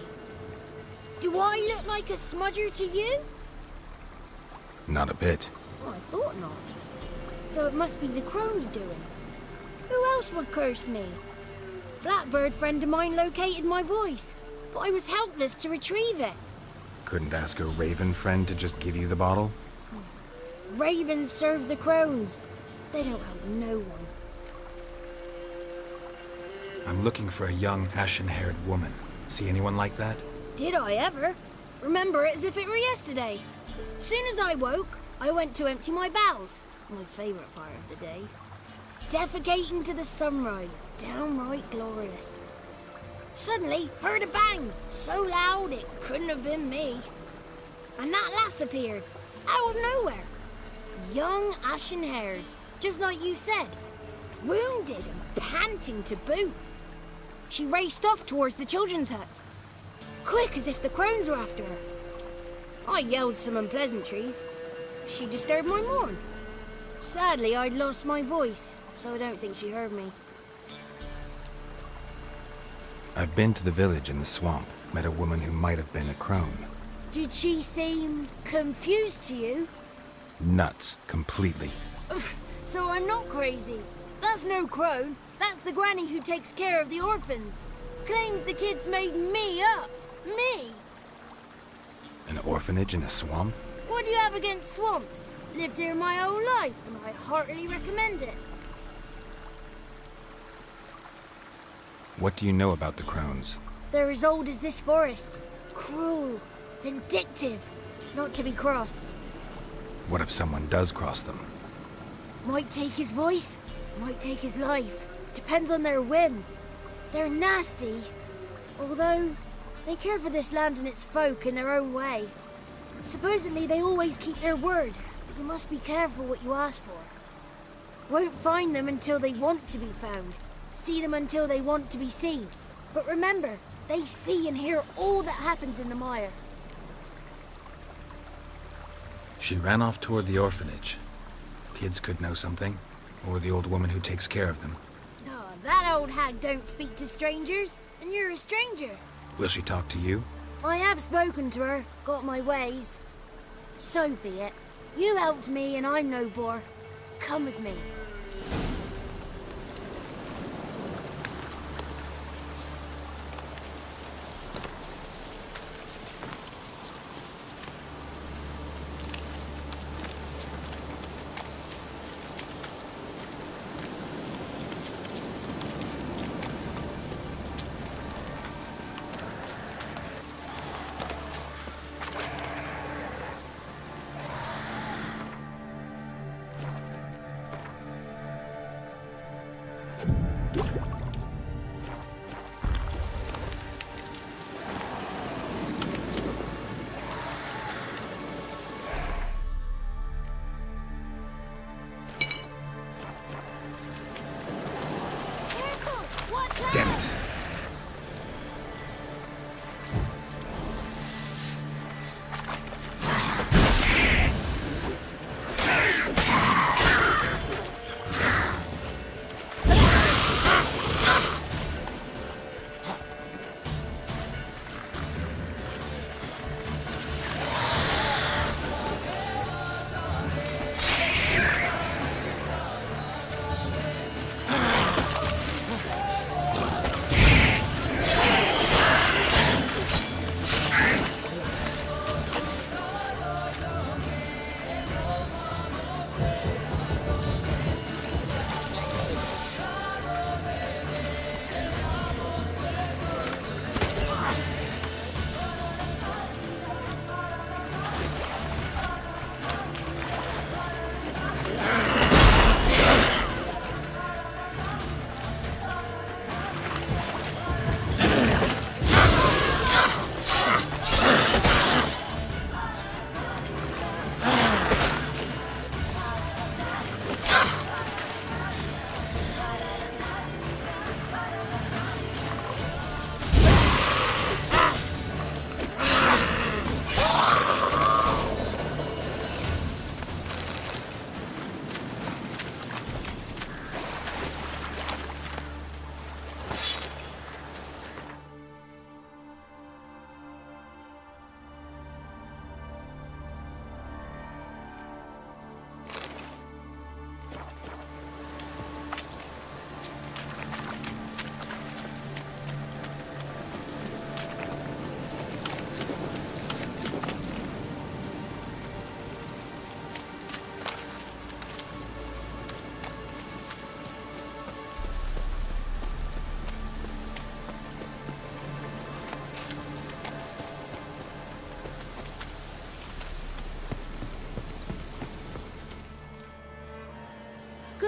S10: Do I look like a smudger to you?
S3: Not a bit.
S10: Oh, I thought not. So it must be the crone's doing. Who else would curse me? Blackbird friend of mine located my voice, but I was helpless to retrieve it.
S3: Couldn't ask a raven friend to just give you the bottle?
S10: Ravens serve the crones. They don't help no one.
S3: I'm looking for a young, ashen-haired woman. See anyone like that?
S10: Did I ever? Remember it as if it were yesterday. Soon as I woke, I went to empty my bowels. My favourite part of the day. Defecating to the sunrise, downright glorious. Suddenly, heard a bang, so loud it couldn't have been me. And that lass appeared, out of nowhere. Young, ashen-haired, just like you said. Wounded and panting to boot. She raced off towards the children's hut. Quick as if the crones were after her. I yelled some unpleasantries. She disturbed my morn. Sadly, I'd lost my voice, so I don't think she heard me.
S3: I've been to the village in the swamp, met a woman who might have been a crone.
S10: Did she seem confused to you?
S3: Nuts, completely.
S10: So I'm not crazy. That's no crone. That's the granny who takes care of the orphans. Claims the kids made me up. Me!
S3: An orphanage in a swamp?
S10: What do you have against swamps? Lived here my whole life, and I heartily recommend it.
S3: What do you know about the crones?
S10: They're as old as this forest. Cruel, vindictive, not to be crossed.
S3: What if someone does cross them?
S10: Might take his voice, might take his life. Depends on their whim. They're nasty, although they care for this land and its folk in their own way. Supposedly they always keep their word, but you must be careful what you ask for. Won't find them until they want to be found. See them until they want to be seen. But remember, they see and hear all that happens in the mire.
S3: She ran off toward the orphanage. Kids could know something, or the old woman who takes care of them.
S10: Oh, that old hag don't speak to strangers, and you're a stranger.
S3: Will she talk to you?
S10: I have spoken to her, got my ways. So be it. You helped me and I'm no bore. Come with me.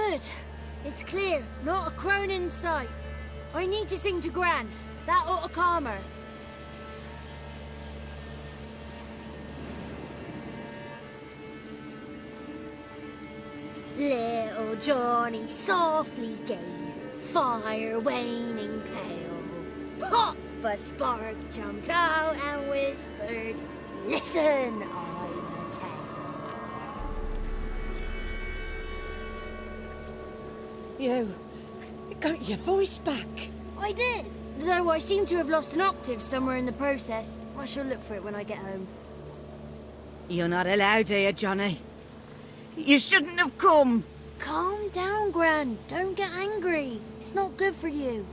S10: Good. It's clear. Not a crone in sight. I need to sing to Gran. That ought to calm her.
S11: Little Johnny softly gazing, fire waning pale. Pop! A spark jumped out and whispered, "Listen, I'm a tale."
S5: You got your voice back.
S10: I did. Though I seem to have lost an octave somewhere in the process. I shall look for it when I get home.
S5: You're not allowed here, Johnny. You shouldn't have come.
S10: Calm down, Gran. Don't get angry. It's not good for you.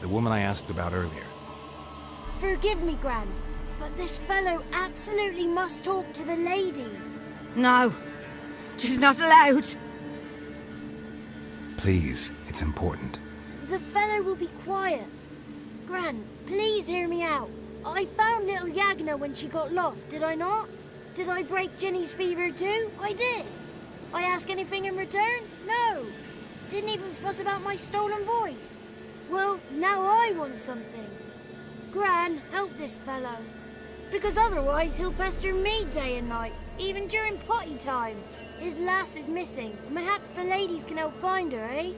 S3: The woman I asked about earlier.
S10: Forgive me, Gran, but this fellow absolutely must talk to the ladies.
S5: No, she's not allowed.
S3: Please, it's important.
S10: The fellow will be quiet. Gran, please hear me out. I found little Yagna when she got lost, did I not? Did I break Ginny's fever too? I did. I ask anything in return? No. Didn't even fuss about my stolen voice. Well, now I want something. Gran, help this fellow. Because otherwise he'll pester me day and night, even during potty time. His lass is missing. Perhaps the ladies can help find her, eh?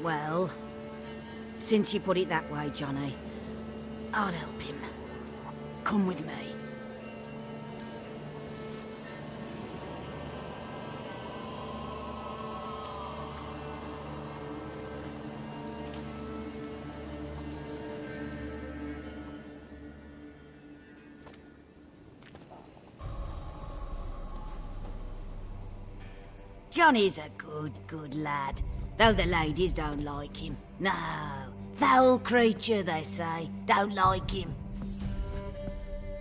S5: Well, since you put it that way, Johnny, I'll help him. Come with me. Johnny's a good lad, though the ladies don't like him. No, foul creature, they say. Don't like him.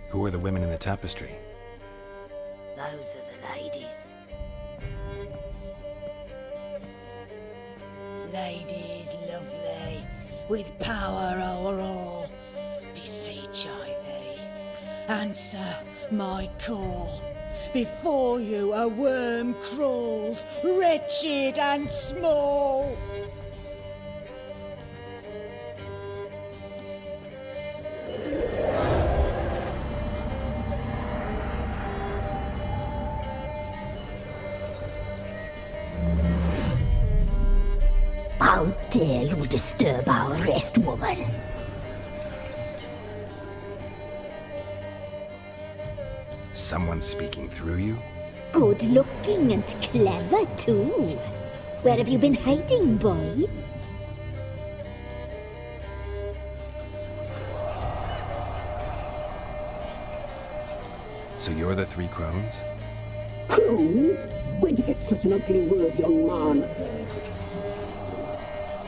S3: Who are the women in the tapestry?
S5: Those are the ladies. Ladies lovely, with power o'er all. Beseech I thee, answer my call. Before you a worm crawls, wretched and small.
S11: How dare you disturb our rest, woman?
S3: Someone speaking through you?
S11: Good looking and clever, too. Where have you been hiding, boy?
S3: So you're the three crones?
S13: Crones? Where'd you get such an ugly word, young man?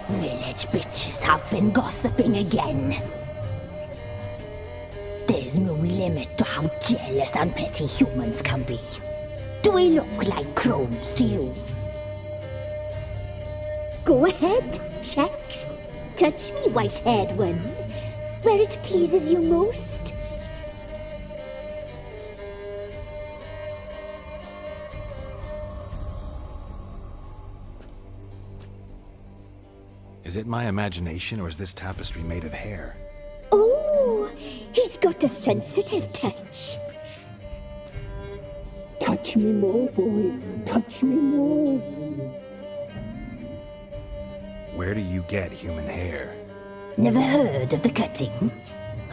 S11: Village bitches have been gossiping again. There's no limit to how jealous and petty humans can be. Do we look like crones to you? Go ahead, check. Touch me, white-haired one, where it pleases you most.
S3: Is it my imagination, or is this tapestry made of hair?
S11: Oh, he's got a sensitive touch.
S13: Touch me more, boy. Touch me more.
S3: Where do you get human hair?
S11: Never heard of the cutting?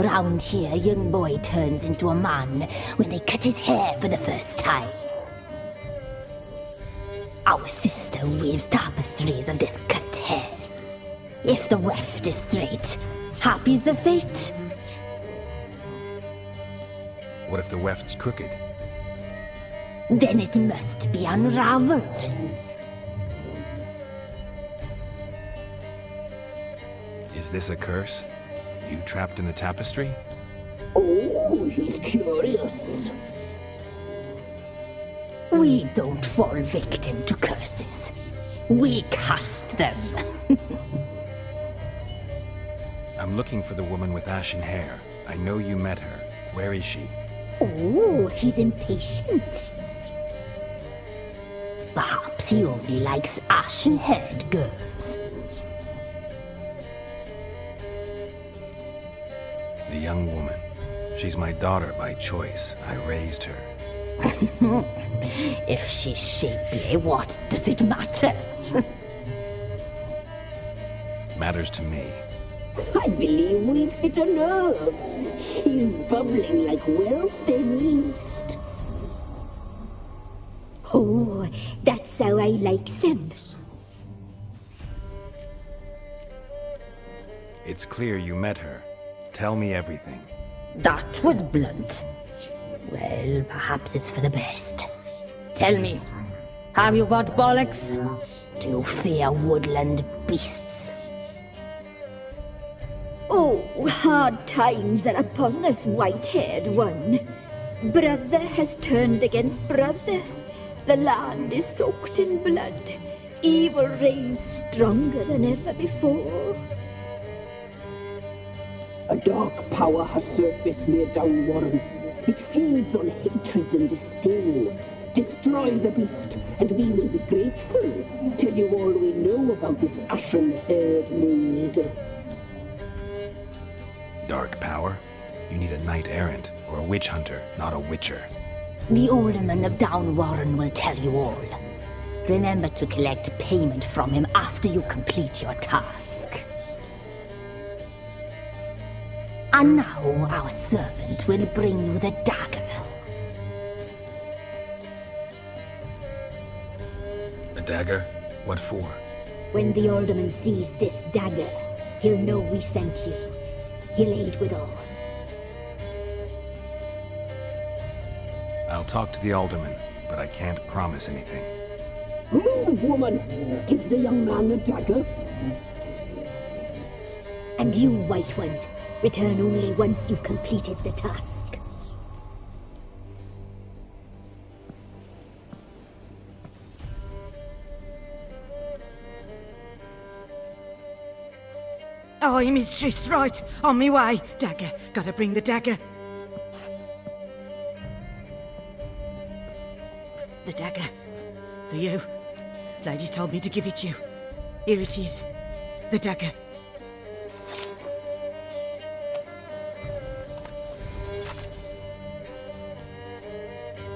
S11: Round here, a young boy turns into a man when they cut his hair for the first time. Our sister weaves tapestries of this cut hair. If the weft is straight, happy's the fate.
S3: What if the weft's crooked?
S11: Then it must be unraveled.
S3: Is this a curse? You trapped in the tapestry?
S13: Oh, he's curious.
S11: We don't fall victim to curses. We cast them.
S3: I'm looking for the woman with ashen hair. I know you met her. Where is she?
S13: Oh, he's impatient. Perhaps he only likes ashen-haired girls.
S3: The young woman. She's my daughter by choice. I raised her.
S13: If she's shapely, what does it matter?
S3: Matters to me.
S13: I believe we've hit a nerve. He's bubbling like well-fed yeast. Oh, that's how I like him.
S3: It's clear you met her. Tell me everything.
S13: That was blunt. Well, perhaps it's for the best. Tell me, have you got bollocks? Do you fear woodland beasts?
S14: Oh, hard times are upon us, white-haired one. Brother has turned against brother. The land is soaked in blood. Evil reigns stronger than ever before.
S13: A dark power has surfaced near Downwarren. It feeds on hatred and disdain. Destroy the beast, and we will be grateful. Tell you all we know about this ashen-haired maid.
S3: Dark power? You need a knight-errant or a witch hunter, not a witcher.
S13: The alderman of Downwarren will tell you all. Remember to collect payment from him after you complete your task. And now our servant will bring you the dagger.
S3: A dagger? What for?
S14: When the alderman sees this dagger, he'll know we sent you. He'll aid with all.
S3: I'll talk to the alderman, but I can't promise anything.
S13: Move, woman! Give the young man the dagger.
S14: And you, White One, return only once you've completed the task.
S5: Aye, mistress, right. On me way. Dagger. Gotta bring the dagger. The dagger. For you. Lady told me to give it you. Here it is. The dagger.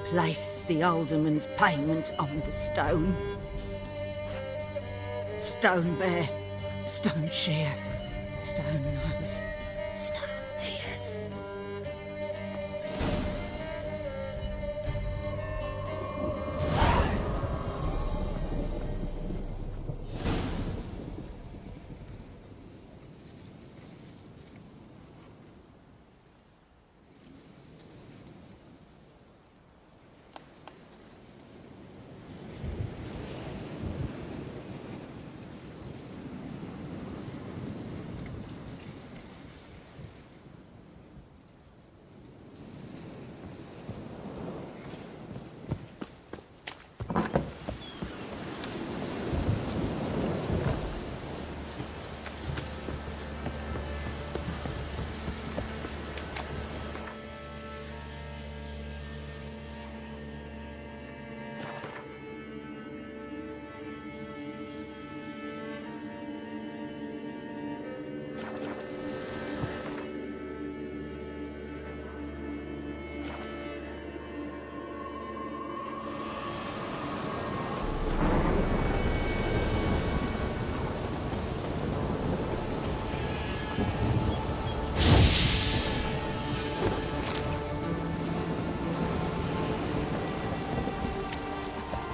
S5: Place the alderman's payment on the stone. Stone bear. Stone shear. Stone nose, stone ears.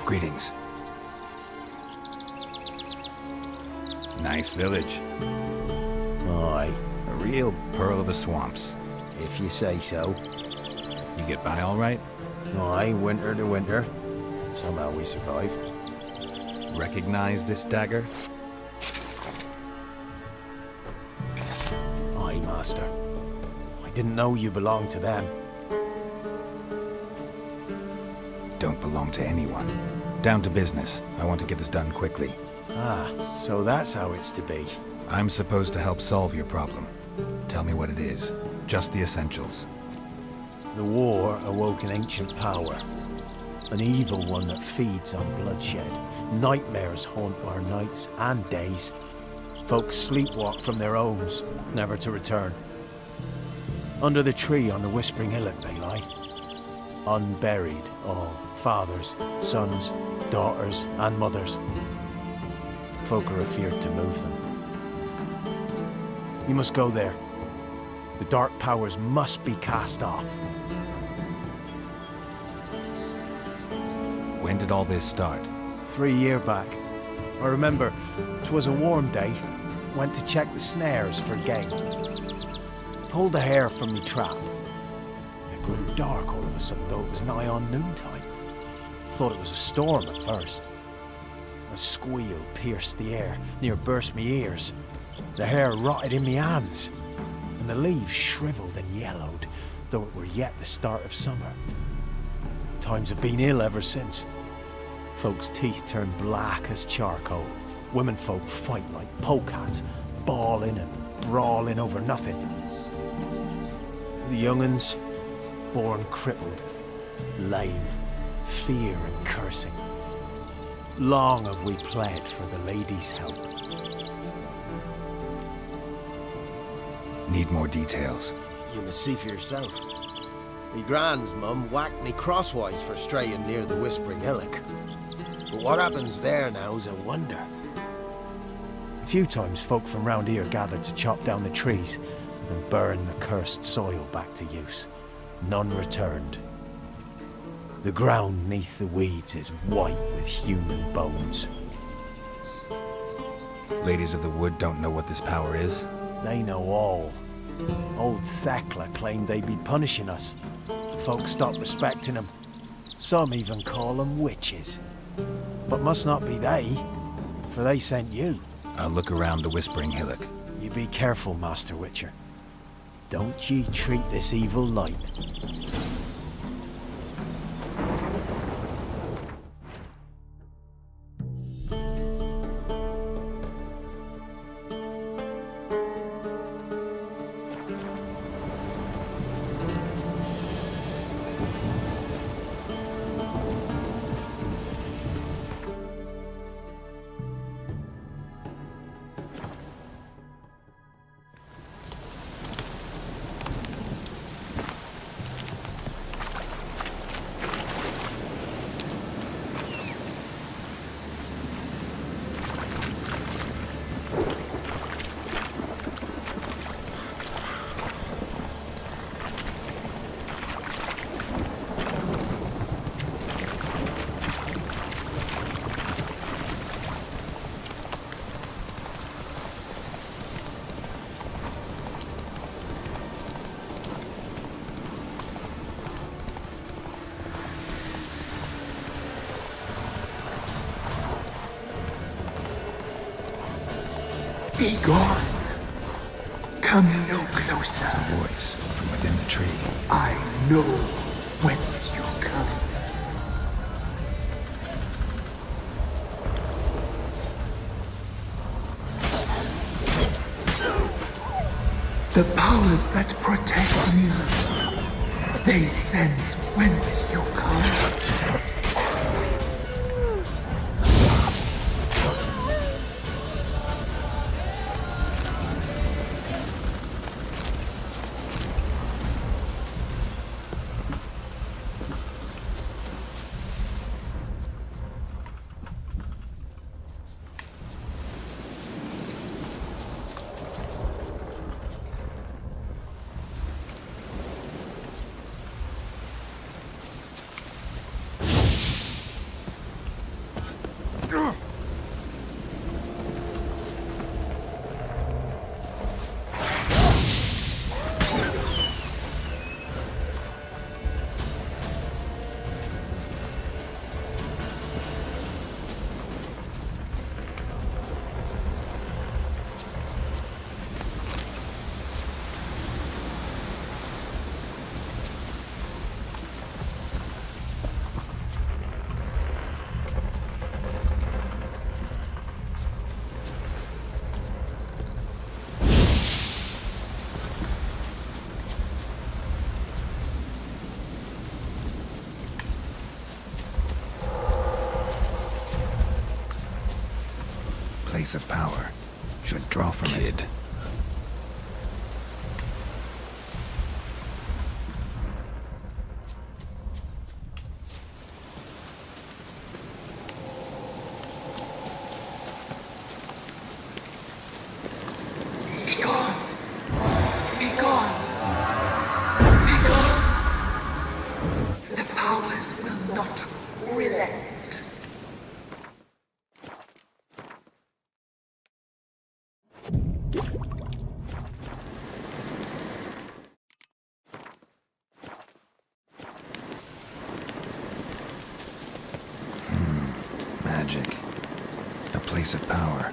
S3: Greetings. Nice village.
S15: Aye.
S3: A real pearl of the swamps.
S15: If you say so.
S3: You get by all right?
S15: Aye, winter to winter. Somehow we survive.
S3: Recognize this dagger?
S15: Aye, master. I didn't know you belonged to them.
S3: Don't belong to anyone. Down to business. I want to get this done quickly.
S15: Ah, so that's how it's to be.
S3: I'm supposed to help solve your problem. Tell me what it is. Just the essentials.
S15: The war awoke an ancient power. An evil one that feeds on bloodshed. Nightmares haunt our nights and days. Folks sleepwalk from their homes, never to return. Under the tree on the Whispering Hillock they lie. Unburied all. Fathers, sons, daughters and mothers. Folk are afeard to move them. You must go there. The dark powers must be cast off.
S3: When did all this start?
S15: 3 years back. I remember 'twas a warm day. Went to check the snares for game. Pulled the hair from me trap. It grew dark all of a sudden, though it was nigh on noontime. Thought it was a storm at first. A squeal pierced the air, near burst me ears. The hair rotted in me hands, and the leaves shriveled and yellowed, though it were yet the start of summer. Times have been ill ever since. Folks' teeth turned black as charcoal. Womenfolk fight like polecats, bawling and brawling over nothing. The young'uns, born crippled, lame, fear and cursing. Long have we pled for the lady's help.
S3: Need more details.
S15: You must see for yourself. Me grand's mum whacked me crosswise for straying near the Whispering Hillock. But what happens there now is a wonder. A few times folk from round here gathered to chop down the trees and burn the cursed soil back to use. None returned. The ground neath the weeds is white with human bones.
S3: Ladies of the Wood don't know what this power is?
S15: They know all. Old Thekla claimed they'd be punishing us. Folk stopped respecting them. Some even call them witches. But must not be they, for they sent you.
S3: I'll look around the Whispering Hillock.
S15: You be careful, Master Witcher. Don't ye treat this evil light.
S16: Be gone. Come no closer.
S3: A voice from within the tree.
S16: I know whence you come. The powers that protect you, they sense whence you come.
S3: place of power should draw from it.
S16: Be gone! Be gone! Be gone! The powers will not relent.
S3: Magic. A place of power.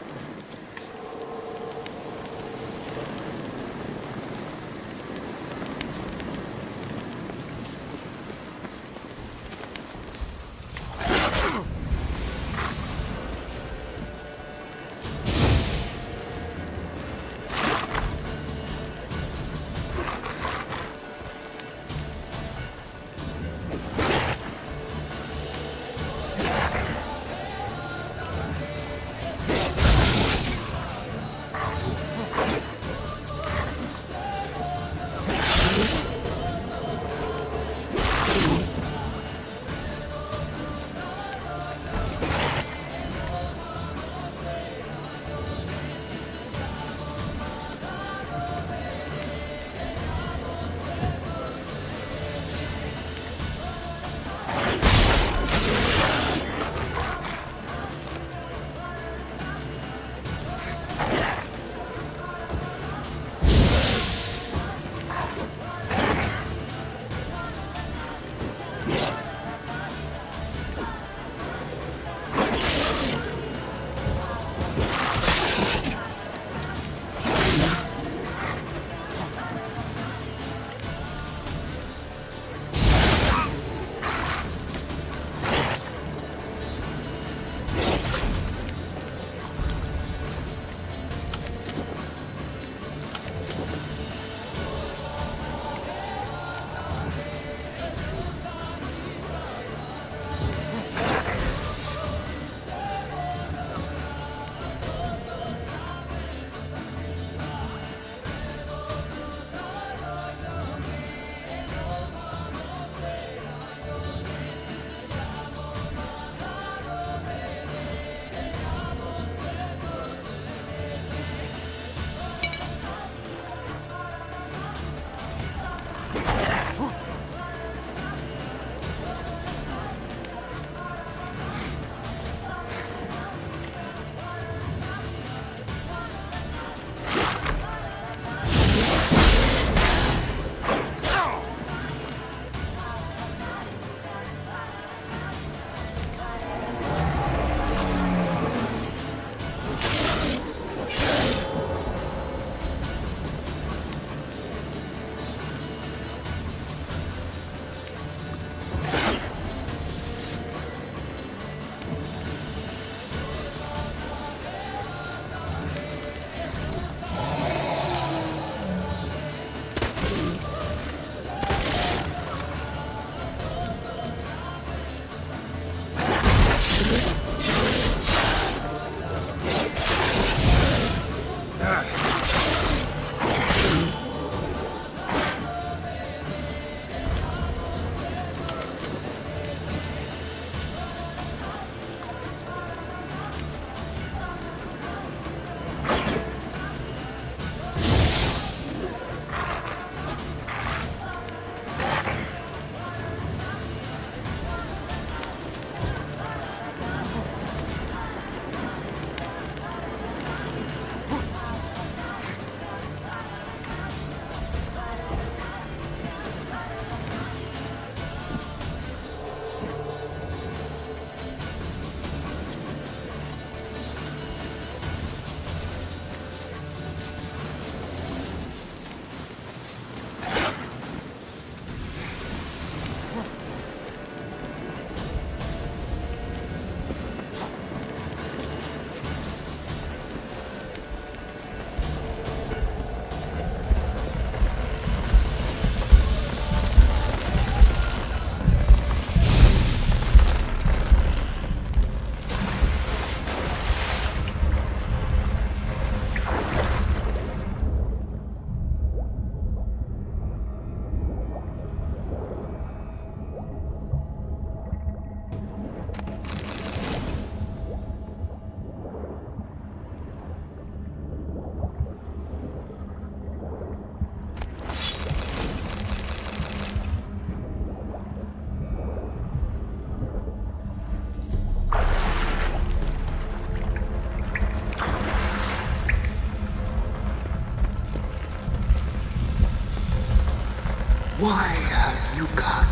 S16: Why have you come?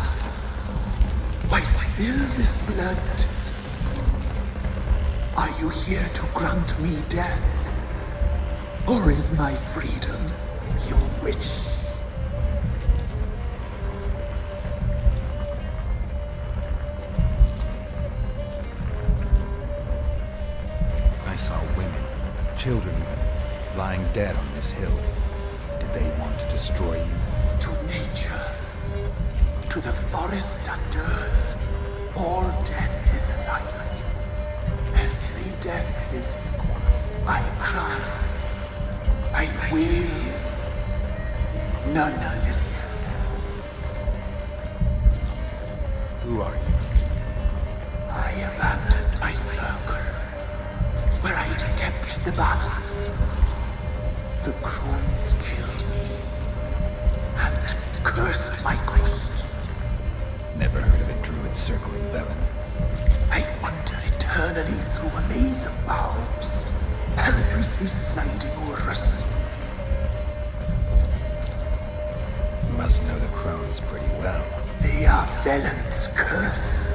S16: Why spill this blood? Are you here to grant me death? Or is my freedom your wish?
S3: I saw women, children even, lying dead on this hill. Did they want to destroy you?
S16: To nature, to the forest and earth, all death is alike. Every death is equal. I cry. I will. None listens.
S3: Who are you?
S16: I abandoned my circle, where I'd kept the balance. The crones killed me, and cursed my ghost.
S3: Never heard of a druid circle in Velen.
S16: I wander eternally through a maze of vows, helplessly sliding over us.
S3: You must know the crones pretty well.
S16: They are Velen's curse.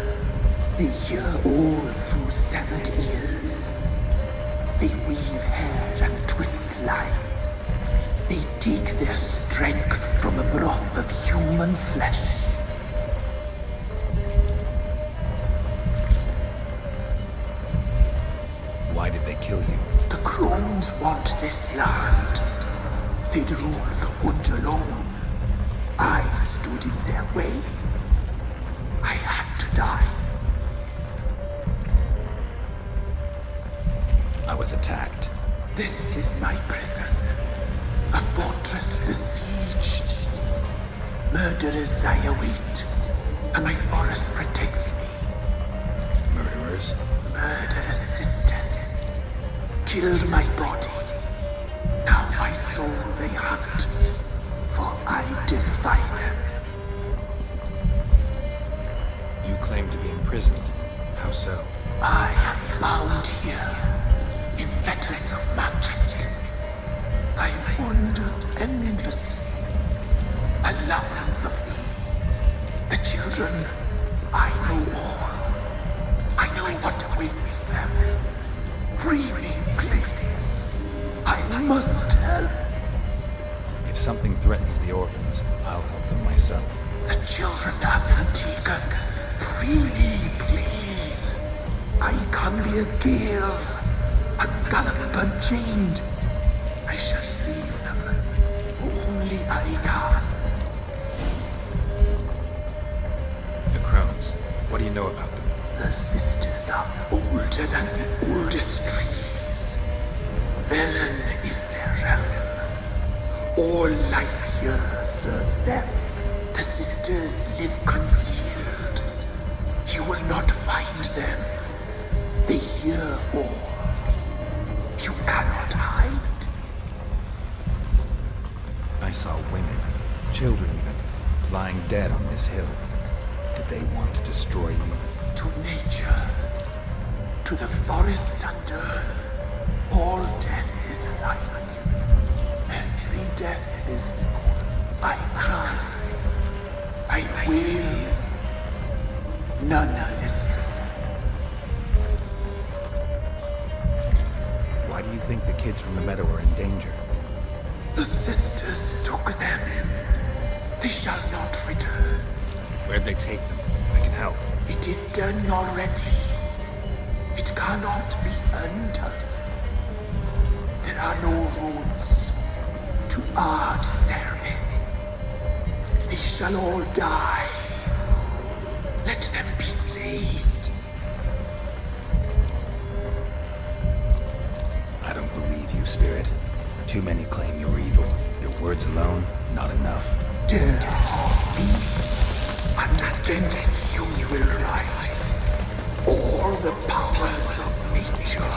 S16: They hear all through severed ears. They weave hair and twist lives. They take their strength from a broth of human flesh.
S3: Why did they kill you?
S16: The crones want this land. They'd rule the wood alone. I stood in their way. I had to die.
S3: I was attacked.
S16: This is my prison. A fortress besieged. Murderers I await, and my forest protects me.
S3: Murderers?
S16: Murderous sisters killed my body. Now my soul they hunt, for I defy them.
S3: You claim to be imprisoned. How so?
S16: I am bound here in fetters of magic. I wandered endlessly, a labyrinth of thieves. The children, I know all. I know what awaits them. Free me, please. I must help.
S3: If something threatens the orphans, I'll help them myself.
S16: The children have been taken. Free me, please. I can be a gale, a gallop unchained. I shall save them. Only I can.
S3: The crones. What do you know about them?
S16: The sisters are older than the oldest trees. Velen is their realm. All life here serves them. The sisters live concealed. You will not find them. They hear all. You cannot hide.
S3: I saw women, children even, lying dead on this hill. Did they want to destroy you?
S16: To nature, to the forest and earth, all death is alike. Every death is equal. I cry. I will. None listens.
S3: Why do you think the kids from the meadow are in danger?
S16: The sisters took them. They shall not return.
S3: Where'd they take them? I can help.
S16: It is done already. It cannot be undone. There are no roads to Ard Serben. They shall all die. Let them be saved.
S3: I don't believe you, Spirit. Too many claim you're evil. Your words alone, not enough.
S16: Dare harm me, and against you will rise all the powers of nature.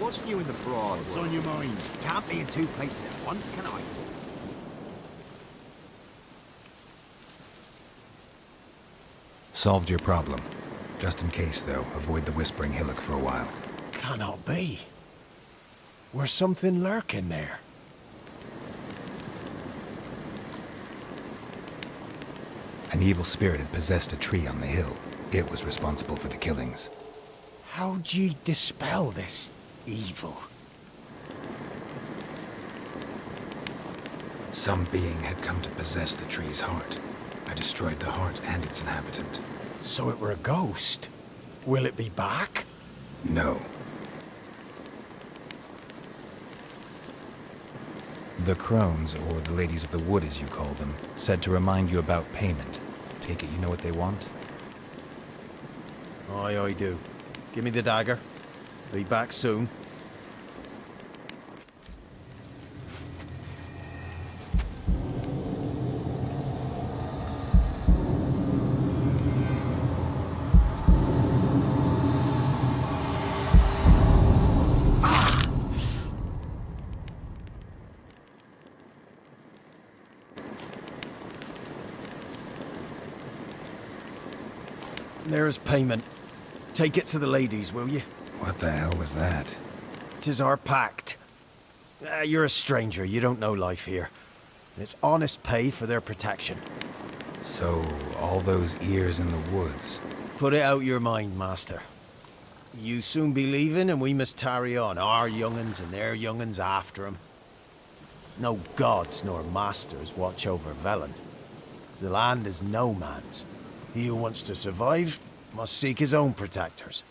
S15: What's new in the broad?
S7: What's on your mind?
S15: Can't be in two places at once, can I?
S3: Solved your problem. Just in case, though, avoid the Whispering Hillock for a while.
S15: Cannot be. Where's something lurking there?
S3: An evil spirit had possessed a tree on the hill. It was responsible for the killings.
S15: How'd ye dispel this evil?
S3: Some being had come to possess the tree's heart. I destroyed the heart and its inhabitant.
S15: So it were a ghost. Will it be back?
S3: No. The crones, or the ladies of the wood as you call them, said to remind you about payment. Take it you know what they want?
S15: Aye, I do. Give me the dagger. Be back soon. There's payment. Take it to the ladies, will you?
S3: What the hell was that?
S15: 'Tis our pact. You're a stranger, you don't know life here. It's honest pay for their protection.
S3: So, all those ears in the woods.
S15: Put it out your mind, master. You soon be leaving and we must tarry on, our young'uns and their young'uns after 'em. No gods nor masters watch over Velen. The land is no man's. He who wants to survive must seek his own protectors.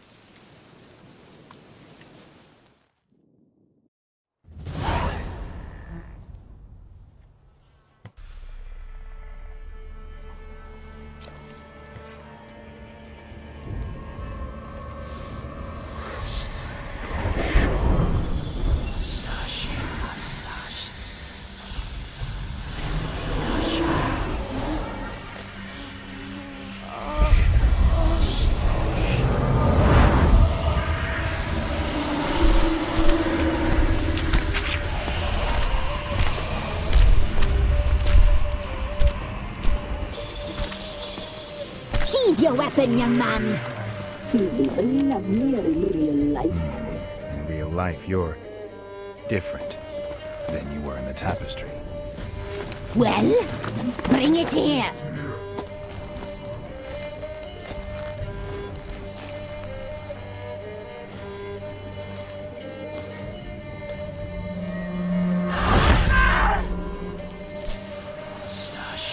S14: Sheathe your weapon, young man.
S13: He's even lovelier in real life.
S3: In real life, you're different than you were in the tapestry.
S14: Well, bring it here.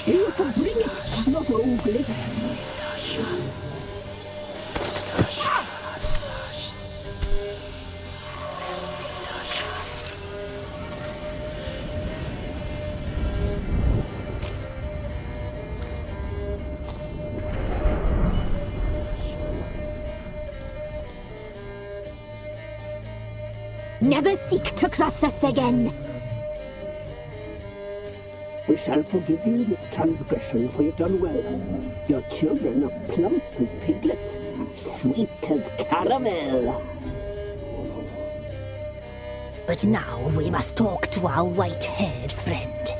S13: You can bring it, not ugly.
S14: Never seek to cross us again.
S13: We shall forgive you this transgression, for you've done well. Your children are plump as piglets, sweet as caramel.
S14: But now we must talk to our white-haired friend.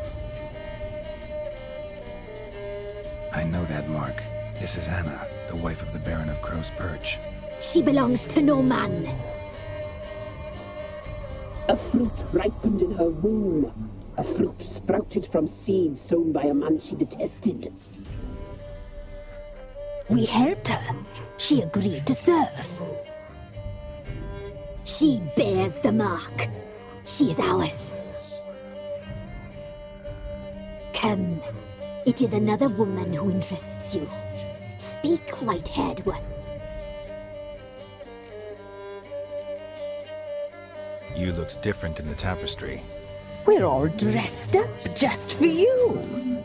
S3: I know that mark. This is Anna, the wife of the Baron of Crow's Perch.
S14: She belongs to no man.
S13: A fruit ripened in her womb. A fruit sprouted from seeds sown by a man she detested.
S14: We helped her. She agreed to serve. She bears the mark. She is ours. Come. It is another woman who interests you. Speak, white-haired one.
S3: You looked different in the tapestry.
S13: We're all dressed up just for you.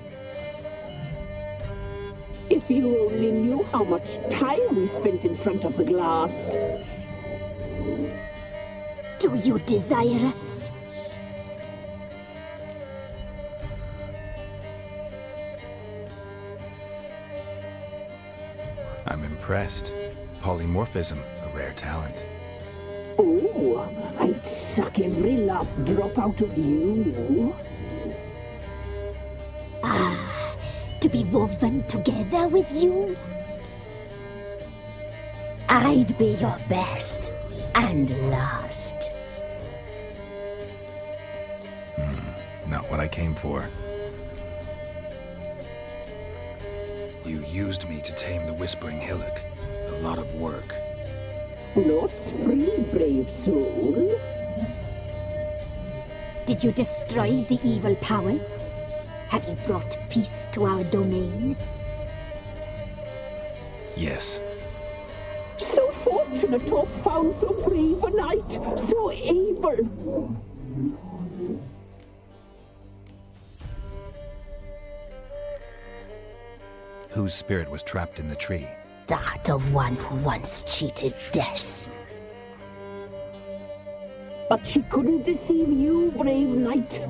S13: If you only knew how much time we spent in front of the glass.
S14: Do you desire us?
S3: I'm impressed. Polymorphism, a rare talent.
S13: Oh, I'd suck every last drop out of you.
S14: Ah, to be woven together with you? I'd be your best and last.
S3: Not what I came for. You used me to tame the Whispering Hillock. A lot of work.
S13: Not free, brave soul.
S14: Did you destroy the evil powers? Have you brought peace to our domain?
S3: Yes.
S13: So fortunate to have found so brave a knight, so able.
S3: Whose spirit was trapped in the tree?
S14: That of one who once cheated death.
S13: But she couldn't deceive you, brave knight.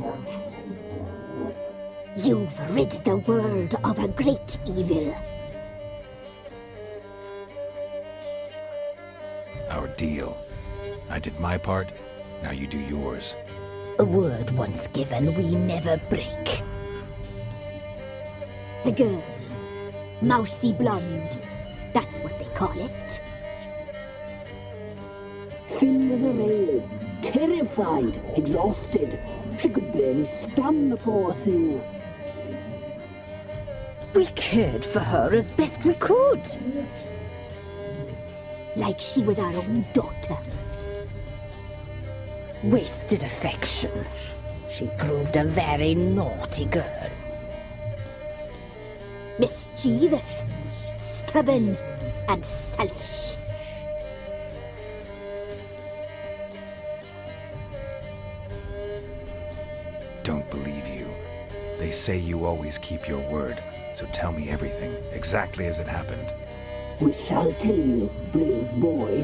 S14: You've rid the world of a great evil.
S3: Our deal. I did my part, now you do yours.
S14: A word once given we never break. The girl. Mousy blonde. That's what they call it.
S13: Thin as a rail, terrified, exhausted. She could barely stand, the poor thing.
S14: We cared for her as best we could. Like she was our own daughter. Wasted affection. She proved a very naughty girl. Mischievous, stubborn, and selfish.
S3: Don't believe you. They say you always keep your word, so tell me everything, exactly as it happened.
S13: We shall tell you, brave boy.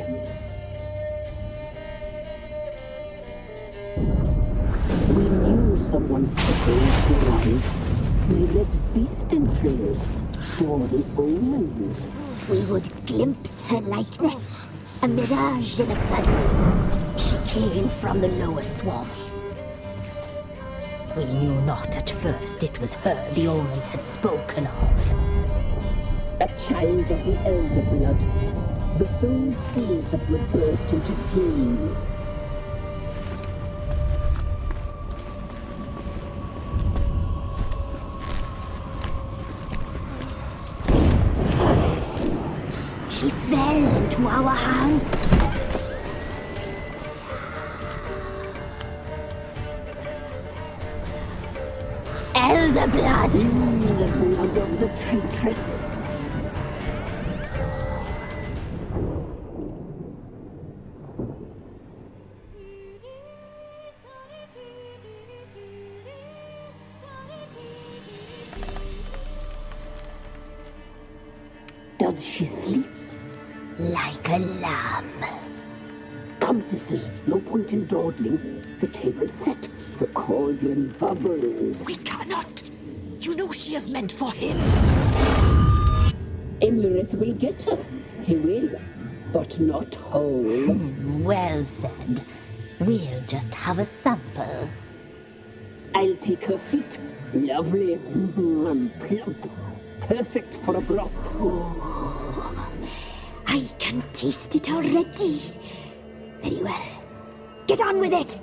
S13: We knew someone supposed to arrive. We read beast entrails, saw the omens.
S14: We would glimpse her likeness, a mirage in a flood. She came from the lower swamp. We knew not at first it was her the omens had spoken of.
S13: A child of the elder blood, the soul seed that would burst into flame.
S14: She fell into our hands. Elder blood!
S13: The blood of the traitress. Does she sleep?
S14: Like a lamb.
S13: Come, sisters, no point in dawdling. The table's set. The cauldron bubbles.
S5: We cannot! You know she is meant for him!
S13: Emlyrith will get her. He will. But not whole.
S14: Well said. We'll just have a sample.
S13: I'll take her feet. Lovely. And plump. Perfect for a broth.
S14: I can taste it already. Very well. Get on with it!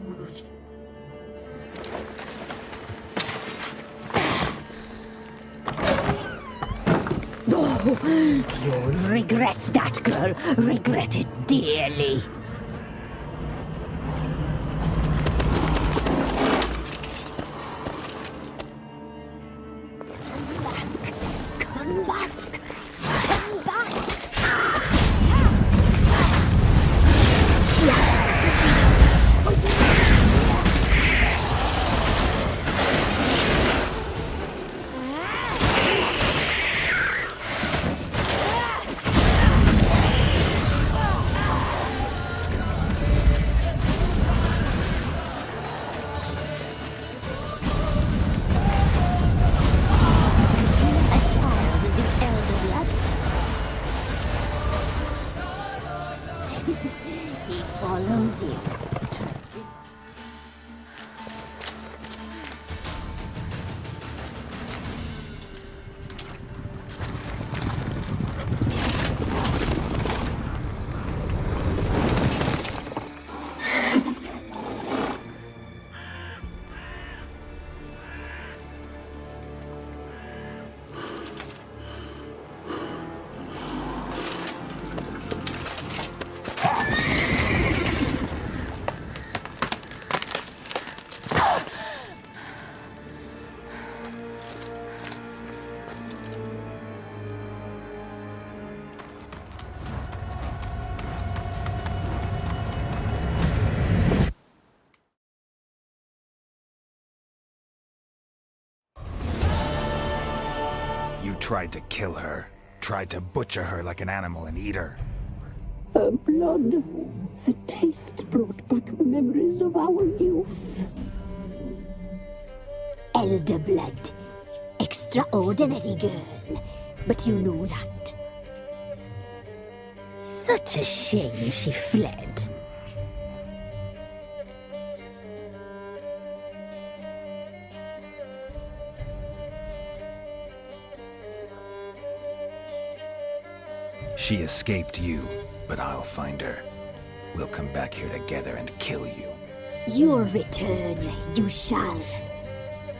S14: You'll regret that, girl. Regret it dearly.
S5: Come back! Come back!
S3: You tried to kill her. Tried to butcher her like an animal and eat her.
S13: Her blood. The taste brought back memories of our youth.
S14: Elder blood. Extraordinary girl. But you know that. Such a shame she fled.
S3: She escaped you, but I'll find her. We'll come back here together and kill you.
S14: Your return you shall.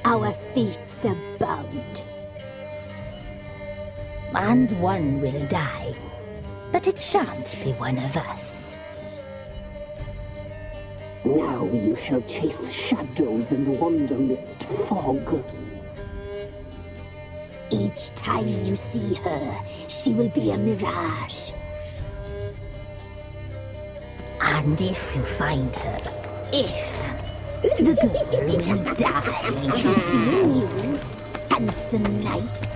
S14: Our fates are bound. And one will die, but it shan't be one of us.
S13: Now you shall chase shadows and wander midst fog.
S14: Each time you see her, she will be a mirage. And if you find her, the girl will die. Seeing you, handsome knight.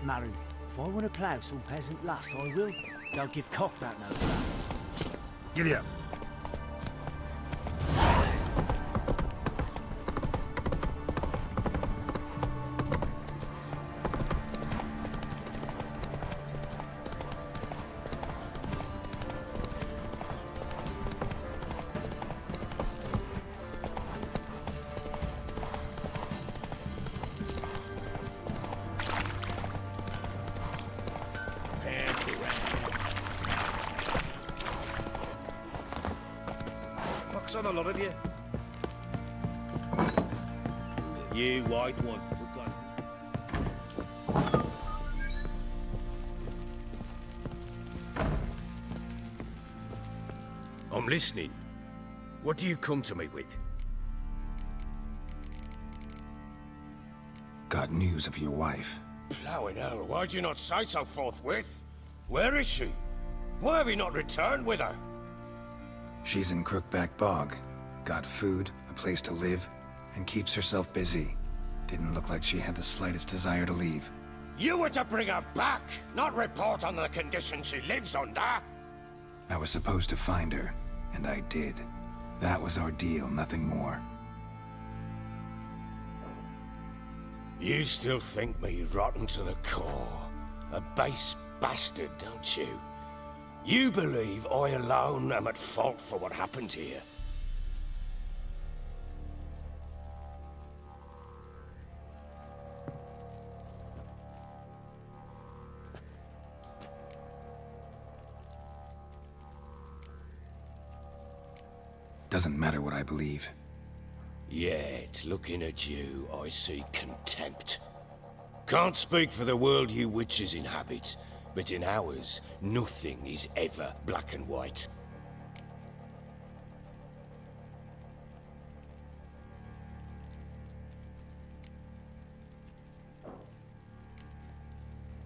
S17: Maru, if I want to plough some peasant lass, I will. Don't give cock that no crap.
S3: Giddy up.
S7: On a lot of you.
S8: You white one. I'm listening. What do you come to me with?
S3: Got news of your wife.
S8: Plowing hell, why'd you not say so forthwith? Where is she? Why have you not returned with her?
S3: She's in Crookback Bog. Got food, a place to live, and keeps herself busy. Didn't look like she had the slightest desire to leave.
S8: You were to bring her back, not report on the conditions she lives under.
S3: I was supposed to find her, and I did. That was our deal, nothing more.
S8: You still think me rotten to the core. A base bastard, don't you? You believe I alone am at fault for what happened here?
S3: Doesn't matter what I believe.
S8: Yet, looking at you, I see contempt. Can't speak for the world you witches inhabit, but in ours, nothing is ever black and white.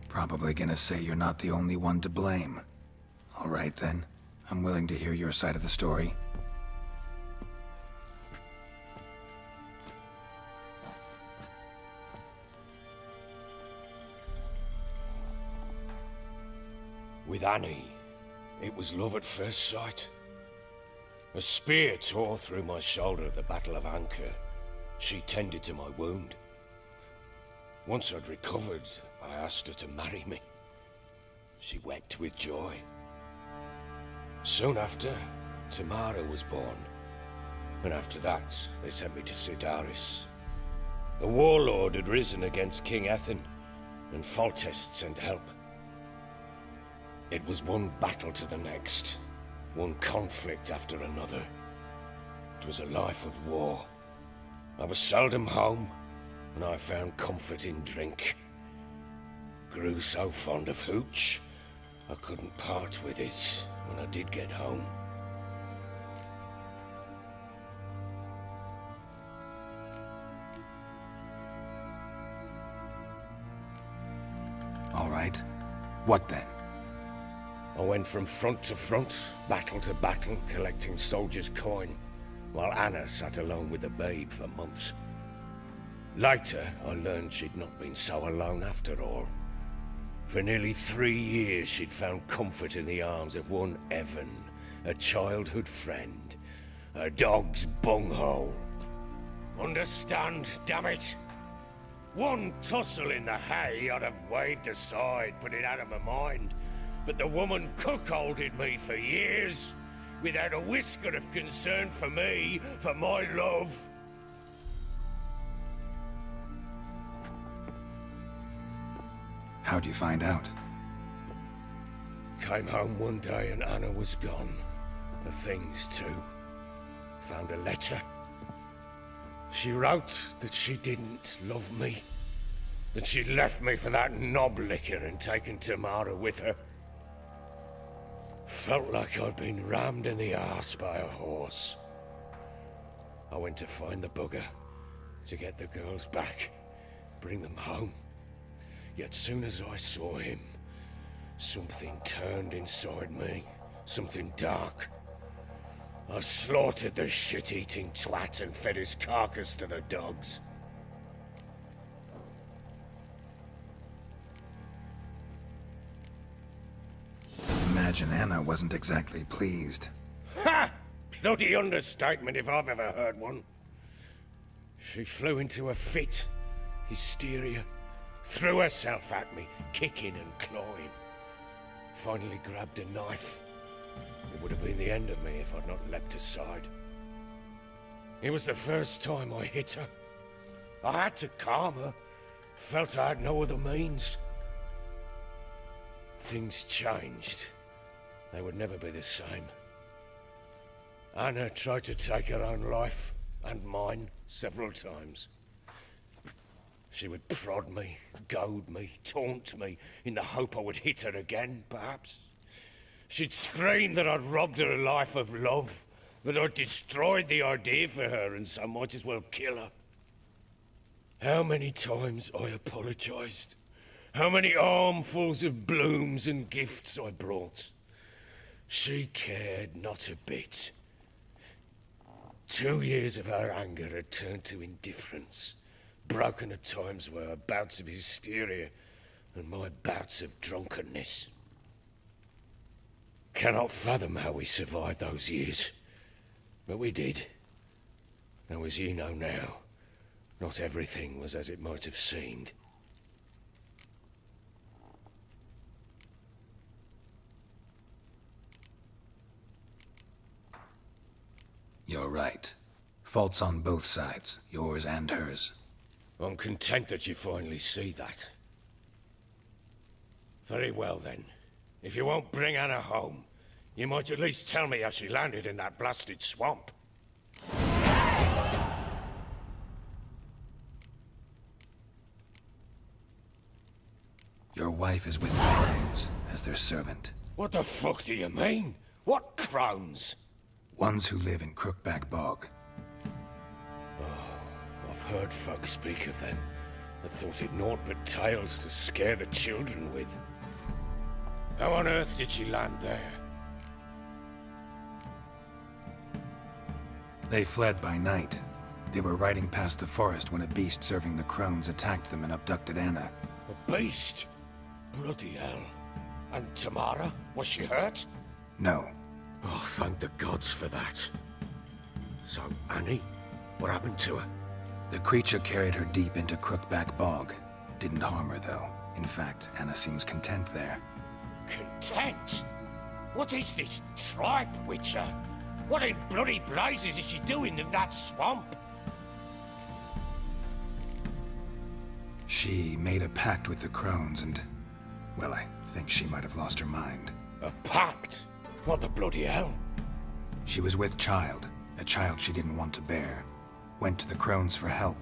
S3: Probably gonna say you're not the only one to blame. All right then, I'm willing to hear your side of the story.
S8: With Annie, it was love at first sight. A spear tore through my shoulder at the Battle of Anchor. She tended to my wound. Once I'd recovered, I asked her to marry me. She wept with joy. Soon after, Tamara was born. And after that, they sent me to Sidaris. A warlord had risen against King Ethan, and Foltest sent help. It was one battle to the next, one conflict after another. It was a life of war. I was seldom home, and I found comfort in drink. Grew so fond of hooch, I couldn't part with it when I did get home.
S3: All right. What then?
S8: I went from front to front, battle to battle, collecting soldiers' coin, while Anna sat alone with the babe for months. Later, I learned she'd not been so alone after all. For nearly 3 years, she'd found comfort in the arms of one Evan, a childhood friend, a dog's bunghole. Understand, damn it? One tussle in the hay I'd have waved aside, put it out of my mind. But the woman cuckolded me for years, without a whisker of concern for me, for my love.
S3: How'd you find out?
S8: Came home one day and Anna was gone. The things too. Found a letter. She wrote that she didn't love me. That she'd left me for that knob licker and taken Tamara with her. Felt like I'd been rammed in the arse by a horse. I went to find the bugger, to get the girls back, bring them home. Yet soon as I saw him, something turned inside me, something dark. I slaughtered the shit-eating twat and fed his carcass to the dogs.
S3: Imagine Anna wasn't exactly pleased.
S8: Ha! Bloody understatement if I've ever heard one. She flew into a fit, hysteria, threw herself at me, kicking and clawing. Finally grabbed a knife. It would have been the end of me if I'd not leapt aside. It was the first time I hit her. I had to calm her. Felt I had no other means. Things changed. They would never be the same. Anna tried to take her own life, and mine, several times. She would prod me, goad me, taunt me, in the hope I would hit her again, perhaps. She'd scream that I'd robbed her life of love, that I'd destroyed the idea for her, and so might as well kill her. How many times I apologized. How many armfuls of blooms and gifts I brought. She cared not a bit. 2 years of her anger had turned to indifference, broken at times by her bouts of hysteria and my bouts of drunkenness. Cannot fathom how we survived those years, but we did. And as you know now, not everything was as it might have seemed.
S3: You're right. Faults on both sides, yours and hers.
S8: I'm content that you finally see that. Very well then. If you won't bring Anna home, you might at least tell me how she landed in that blasted swamp.
S3: Your wife is with the Crones as their servant.
S8: What the fuck do you mean? What Crones?
S3: Ones who live in Crookback Bog.
S8: Oh, I've heard folk speak of them. I thought it naught but tales to scare the children with. How on earth did she land there?
S3: They fled by night. They were riding past the forest when a beast serving the Crones attacked them and abducted Anna.
S8: A beast? Bloody hell. And Tamara? Was she hurt?
S3: No.
S8: Oh, thank the gods for that. So, Annie? What happened to her?
S3: The creature carried her deep into Crookback Bog. Didn't harm her, though. In fact, Anna seems content there.
S8: Content? What is this tripe, Witcher? What in bloody blazes is she doing in that swamp?
S3: She made a pact with the crones and, well, I think she might have lost her mind.
S8: A pact? What the bloody hell?
S3: She was with child, a child she didn't want to bear. Went to the crones for help.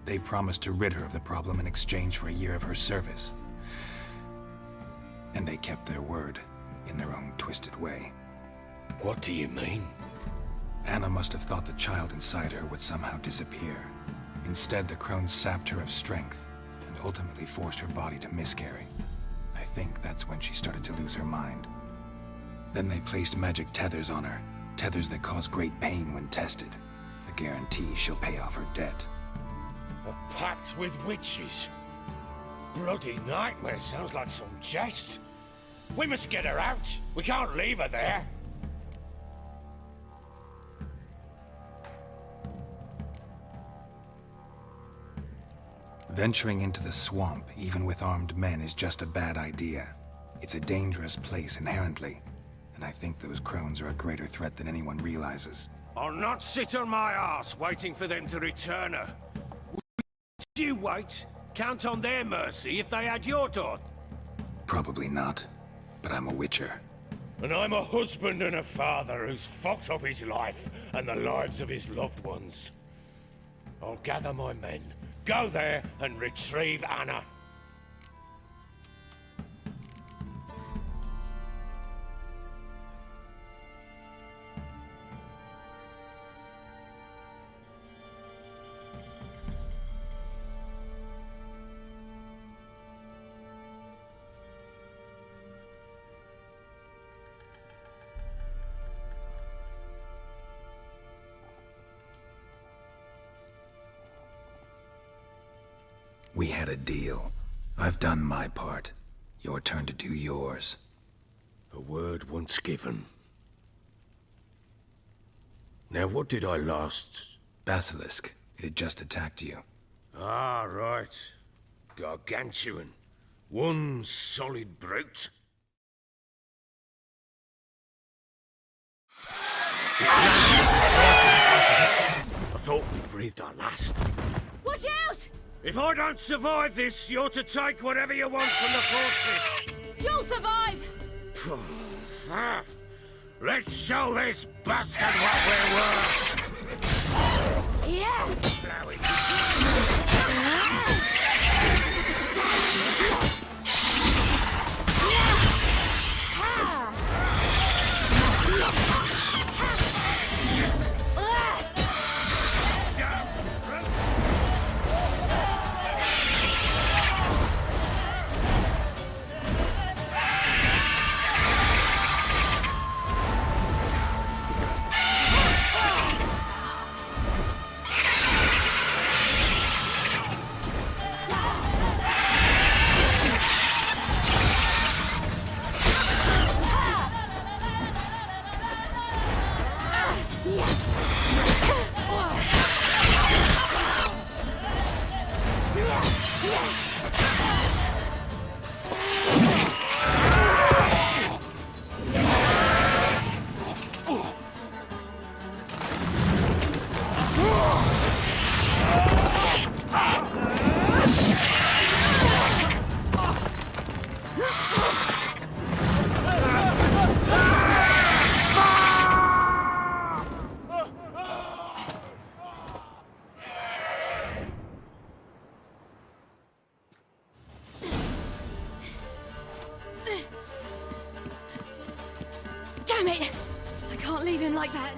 S3: They promised to rid her of the problem in exchange for a year of her service. And they kept their word, in their own twisted way.
S8: What do you mean?
S3: Anna must have thought the child inside her would somehow disappear. Instead, the crones sapped her of strength, and ultimately forced her body to miscarry. I think that's when she started to lose her mind. Then they placed magic tethers on her, tethers that cause great pain when tested. A guarantee she'll pay off her debt.
S8: A pact with witches? Bloody nightmare, sounds like some jest. We must get her out. We can't leave her there.
S3: Venturing into the swamp, even with armed men, is just a bad idea. It's a dangerous place inherently, and I think those crones are a greater threat than anyone realizes.
S8: I'll not sit on my arse waiting for them to return her. Would you wait? Count on their mercy if they had your daughter?
S3: Probably not, but I'm a witcher.
S8: And I'm a husband and a father who's fucked up his life and the lives of his loved ones. I'll gather my men, go there and retrieve Anna.
S3: We had a deal. I've done my part. Your turn to do yours.
S8: A word once given. Now what did I last...
S3: Basilisk. It had just attacked you.
S8: Ah, right. Gargantuan. One solid brute. I thought we breathed our last.
S9: Watch out!
S8: If I don't survive this, you're to take whatever you want from the fortress.
S9: You'll survive!
S8: Let's show this bastard what we're worth!
S9: Yeah! Damn it! I can't leave him like that.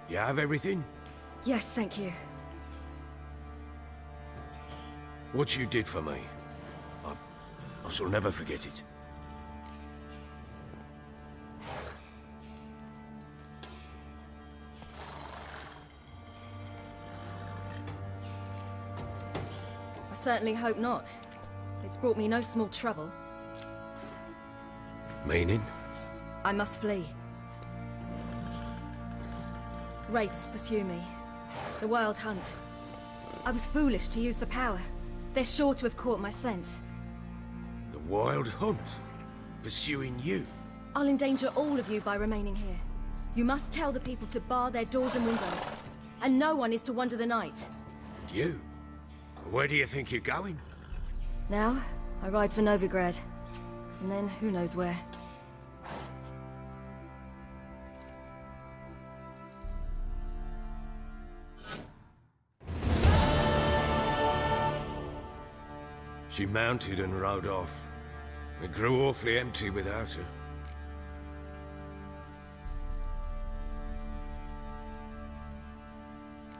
S8: You have everything?
S9: Yes, thank you.
S8: What you did for me, I shall never forget it.
S9: I certainly hope not. It's brought me no small trouble.
S8: Meaning?
S9: I must flee. Wraiths pursue me. The Wild Hunt. I was foolish to use the power. They're sure to have caught my scent.
S8: The Wild Hunt? Pursuing you?
S9: I'll endanger all of you by remaining here. You must tell the people to bar their doors and windows. And no one is to wander the night.
S8: You? Where do you think you're going?
S9: Now, I ride for Novigrad. And then who knows where.
S8: She mounted and rode off. It grew awfully empty without her.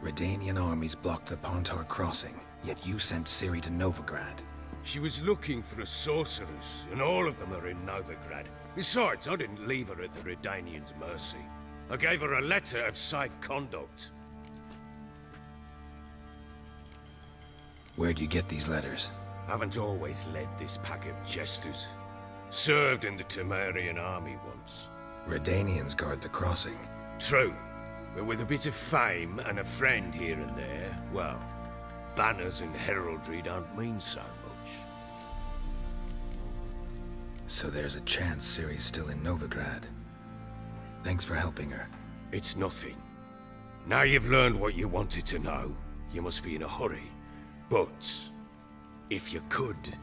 S3: Redanian armies blocked the Pontar crossing, yet you sent Ciri to Novigrad.
S8: She was looking for a sorceress, and all of them are in Novigrad. Besides, I didn't leave her at the Redanians' mercy. I gave her a letter of safe conduct.
S3: Where'd you get these letters?
S8: Haven't always led this pack of jesters. Served in the Temerian army once.
S3: Redanians guard the crossing.
S8: True, but with a bit of fame and a friend here and there, well, banners and heraldry don't mean so much.
S3: So there's a chance Ciri's still in Novigrad. Thanks for helping her.
S8: It's nothing. Now you've learned what you wanted to know, you must be in a hurry. But, if you could...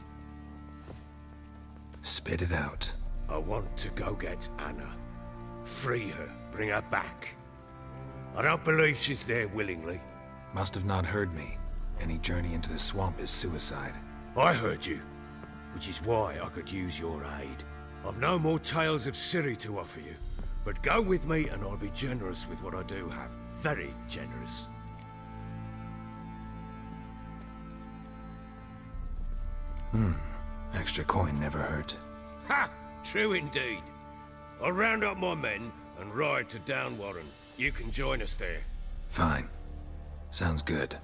S3: Spit it out.
S8: I want to go get Anna. Free her, bring her back. I don't believe she's there willingly.
S3: Must have not heard me. Any journey into the swamp is suicide.
S8: I heard you, which is why I could use your aid. I've no more tales of Ciri to offer you, but go with me and I'll be generous with what I do have. Very generous.
S3: Extra coin never hurt.
S8: Ha! True indeed. I'll round up my men and ride to Downwarren. You can join us there.
S3: Fine. Sounds good.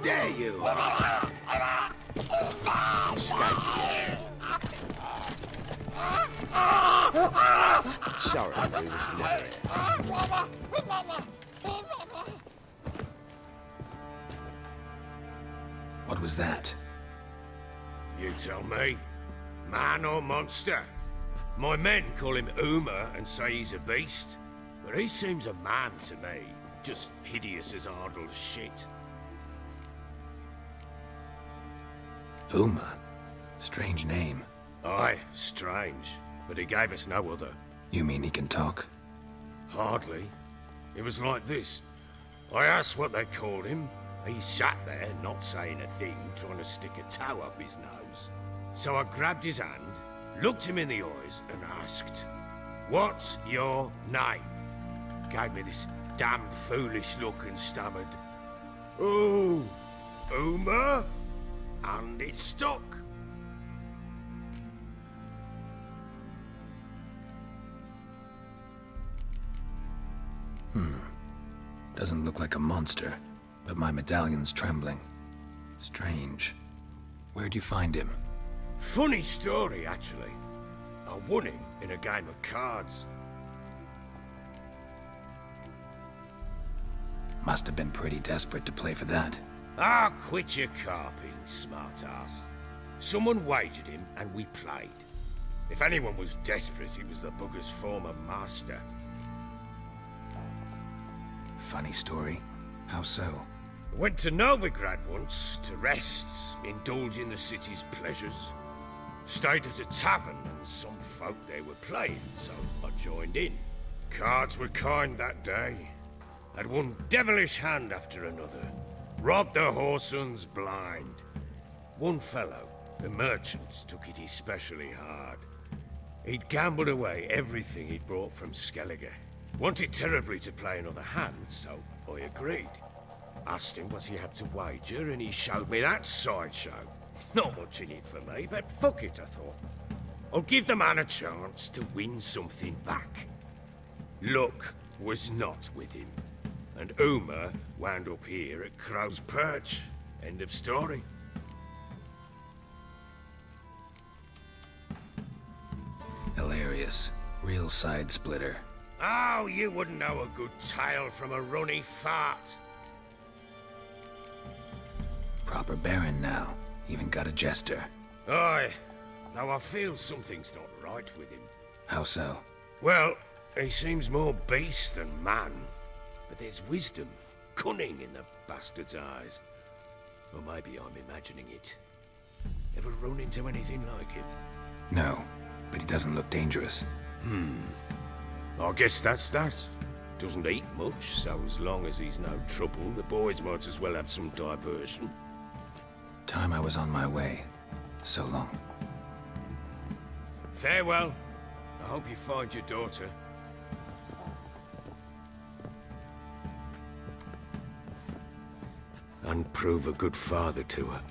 S16: There you are. Sorry, we was never here.
S3: What was that?
S8: You tell me. Man or monster? My men call him Uma and say he's a beast, but he seems a man to me. Just hideous as Ardle's shit.
S3: Uma? Strange name.
S8: Aye, strange. But he gave us no other.
S3: You mean he can talk?
S8: Hardly. It was like this. I asked what they called him. He sat there, not saying a thing, trying to stick a toe up his nose. So I grabbed his hand, looked him in the eyes, and asked, "What's your name?" Gave me this damn foolish look and stammered, "Oh, Uma?" And it stuck.
S3: Doesn't look like a monster, but my medallion's trembling. Strange. Where'd you find him?
S8: Funny story, actually. I won him in a game of cards.
S3: Must have been pretty desperate to play for that.
S8: Ah, quit your carping, smart-ass. Someone wagered him, and we played. If anyone was desperate, it was the bugger's former master.
S3: Funny story. How so?
S8: Went to Novigrad once, to rest, indulge in the city's pleasures. Stayed at a tavern, and some folk there were playing, so I joined in. Cards were kind that day. Had one devilish hand after another. Robbed the Whoresun's blind. One fellow, the merchant, took it especially hard. He'd gambled away everything he'd brought from Skellige. Wanted terribly to play another hand, so I agreed. Asked him what he had to wager, and he showed me that sideshow. Not much in it for me, but fuck it, I thought. I'll give the man a chance to win something back. Luck was not with him, and Uma wound up here at Crow's Perch. End of story.
S3: Hilarious. Real side splitter.
S8: Oh, you wouldn't know a good tale from a runny fart.
S3: Proper baron now. Even got a jester.
S8: Aye, though I feel something's not right with him.
S3: How so?
S8: Well, he seems more beast than man. But there's wisdom, cunning in the bastard's eyes. Or maybe I'm imagining it. Ever run into anything like him?
S3: No, but he doesn't look dangerous.
S8: I guess that's that. Doesn't eat much, so as long as he's no trouble, the boys might as well have some diversion.
S3: Time I was on my way. So long.
S8: Farewell. I hope you find your daughter. And prove a good father to her.